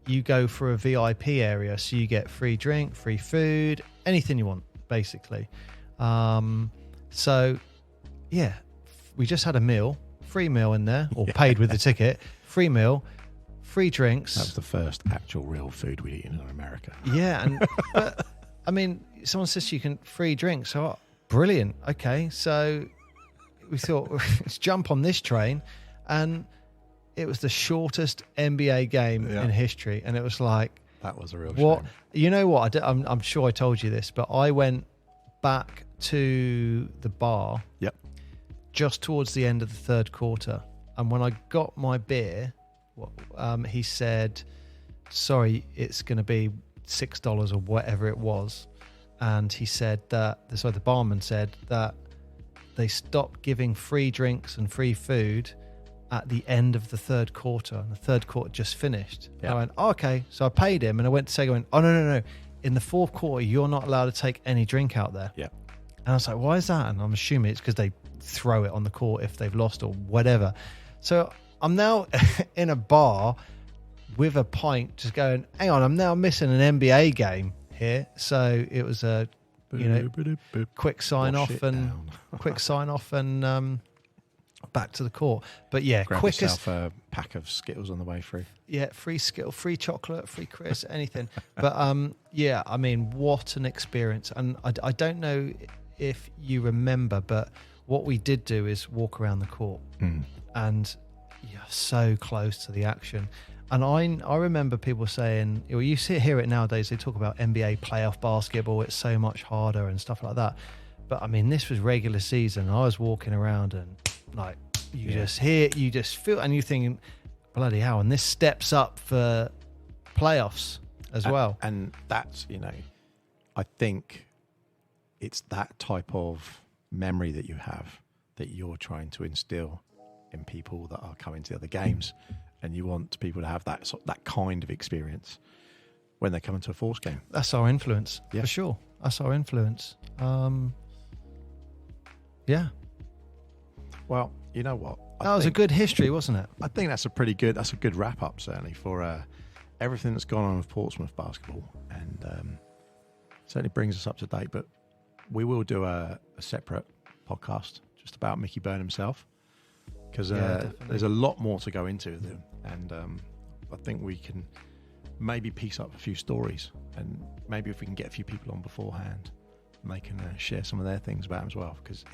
you go for a VIP area, so you get free drink, free food, anything you want, basically. So, yeah, we just had a meal, free meal in there, or paid with the ticket, free meal, free drinks. That was the first actual real food we'd eaten in America. Yeah, but I mean, someone says you can free drinks, so brilliant. Okay, so we thought let's jump on this train, and it was the shortest NBA game in history, and it was like, that was a real what? shame. You know what? I'm sure I told you this, but I went back to the bar just towards the end of the third quarter, and when I got my beer, he said, sorry, it's going to be $6 or whatever it was. And he said that, the barman said that they stopped giving free drinks and free food at the end of the third quarter, and the third quarter just finished. I went, okay. So I paid him, and I went to say, oh, no. In the fourth quarter, you're not allowed to take any drink out there. Yeah. And I was like, why is that? And I'm assuming it's because they throw it on the court if they've lost or whatever. So I'm now in a bar with a pint, just going, hang on, I'm now missing an NBA game here. So it was a quick sign off and back to the court. But yeah, grab quickest yourself a pack of Skittles on the way through. Yeah, free Skittle, free chocolate, free crisp, anything. But yeah, I mean, what an experience. And I don't know if you remember, but what we did do is walk around the court, and you're so close to the action. And I remember people saying, you hear it nowadays, they talk about NBA playoff basketball, it's so much harder and stuff like that. But I mean, this was regular season. I was walking around and like, you just hear, you just feel, and you're thinking, bloody hell, and this steps up for playoffs as well. And that's, I think it's that type of memory that you have that you're trying to instill in people that are coming to the other games, and you want people to have that kind of experience when they come into a Force game. That's our influence, for sure. That's our influence. Yeah. Well, you know what? That was a good history, wasn't it? I think that's a good wrap up, certainly, for everything that's gone on with Portsmouth basketball, and certainly brings us up to date. But we will do a separate podcast just about Mickey Byrne himself, because there's a lot more to go into with him, and I think we can maybe piece up a few stories, and maybe if we can get a few people on beforehand, and they can share some of their things about him as well, because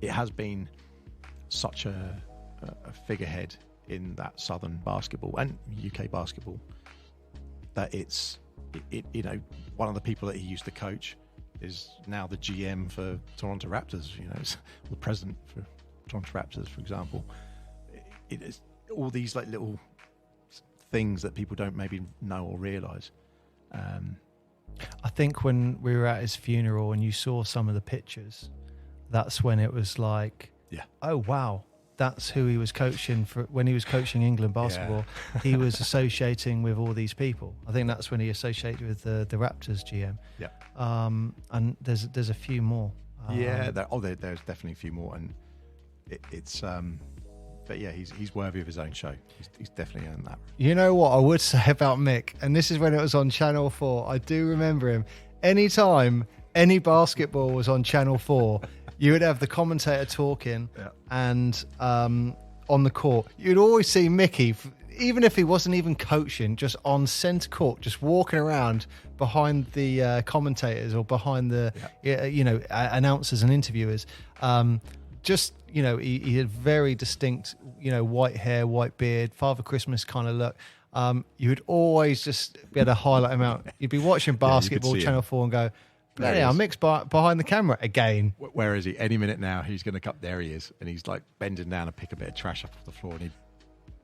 it has been such a figurehead in that Southern basketball and UK basketball that it's one of the people that he used to coach is now the GM for Toronto Raptors, the president for Toronto Raptors, for example. It is all these like little things that people don't maybe know or realise. I think when we were at his funeral and you saw some of the pictures, that's when it was like, oh wow, that's who he was coaching for when he was coaching England basketball. Yeah. He was associating with all these people. I think that's when he associated with the Raptors GM. Yeah. And there's a few more. There's definitely a few more, and it's but yeah, he's worthy of his own show. He's definitely earned that. You know what I would say about Mick, and this is when it was on Channel 4. I do remember him. Anytime any basketball was on Channel 4, you would have the commentator talking, and on the court, you'd always see Mickey, even if he wasn't even coaching, just on centre court, just walking around behind the commentators or behind the announcers and interviewers. He had very distinct, white hair, white beard, Father Christmas kind of look. You would always just be able to highlight him out. You'd be watching basketball, Channel 4, and go, yeah, Mick's behind the camera again. Where is he? Any minute now, he's going to come. There he is. And he's like bending down and pick a bit of trash off the floor, and he'd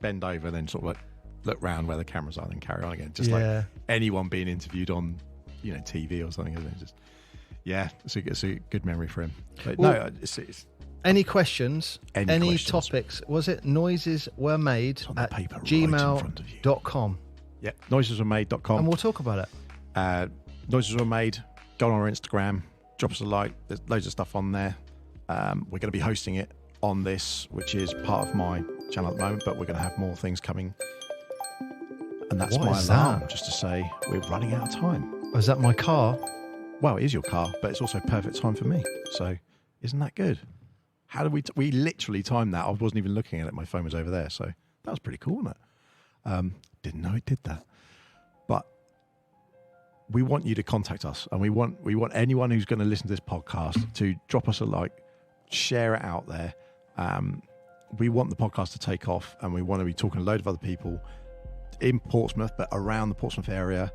bend over and then sort of like look round where the cameras are and then carry on again. Just like anyone being interviewed on, TV or something, isn't it? Just, it's a good memory for him. But it's any questions, any topics, was it noises were made at gmail.com? Yeah, noisesweremade.com. And we'll talk about it. Noises Were Made. Go on our Instagram, drop us a like. There's loads of stuff on there. We're going to be hosting it on this, which is part of my channel at the moment, but we're going to have more things coming. And that's What my is alarm, that? just to say we're running out of time. Oh, is that my car? Well, it is your car, but it's also perfect time for me. So isn't that good? How did we literally timed that. I wasn't even looking at it. My phone was over there. So that was pretty cool, wasn't it? Didn't know it did that. But we want you to contact us, and we want anyone who's going to listen to this podcast to drop us a like, share it out there. We want the podcast to take off, and we want to be talking to a load of other people in Portsmouth, but around the Portsmouth area.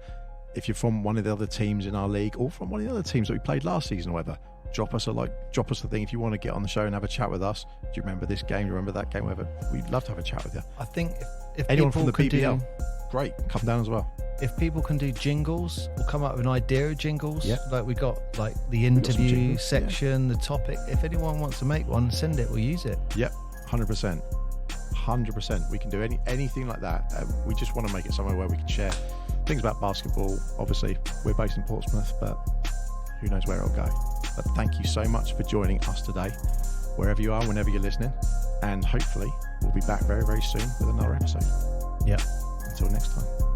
If you're from one of the other teams in our league, or from one of the other teams that we played last season or whatever, drop us a thing if you want to get on the show and have a chat with us. Do you remember this game? Do you remember that game? Whatever. We'd love to have a chat with you. I think if Anyone people from the can BBL, do, great, come down as well. if people can do jingles, we'll come up with an idea of jingles. Yeah. Like we got like the some interview jingles, section, the topic. If anyone wants to make one, send it. We'll use it. Yep, 100%. 100%. We can do anything like that. We just want to make it somewhere where we can share things about basketball. Obviously, we're based in Portsmouth, but who knows where it'll go. But thank you so much for joining us today, wherever you are, whenever you're listening. And hopefully, we'll be back very, very soon with another episode. Yeah. Until next time.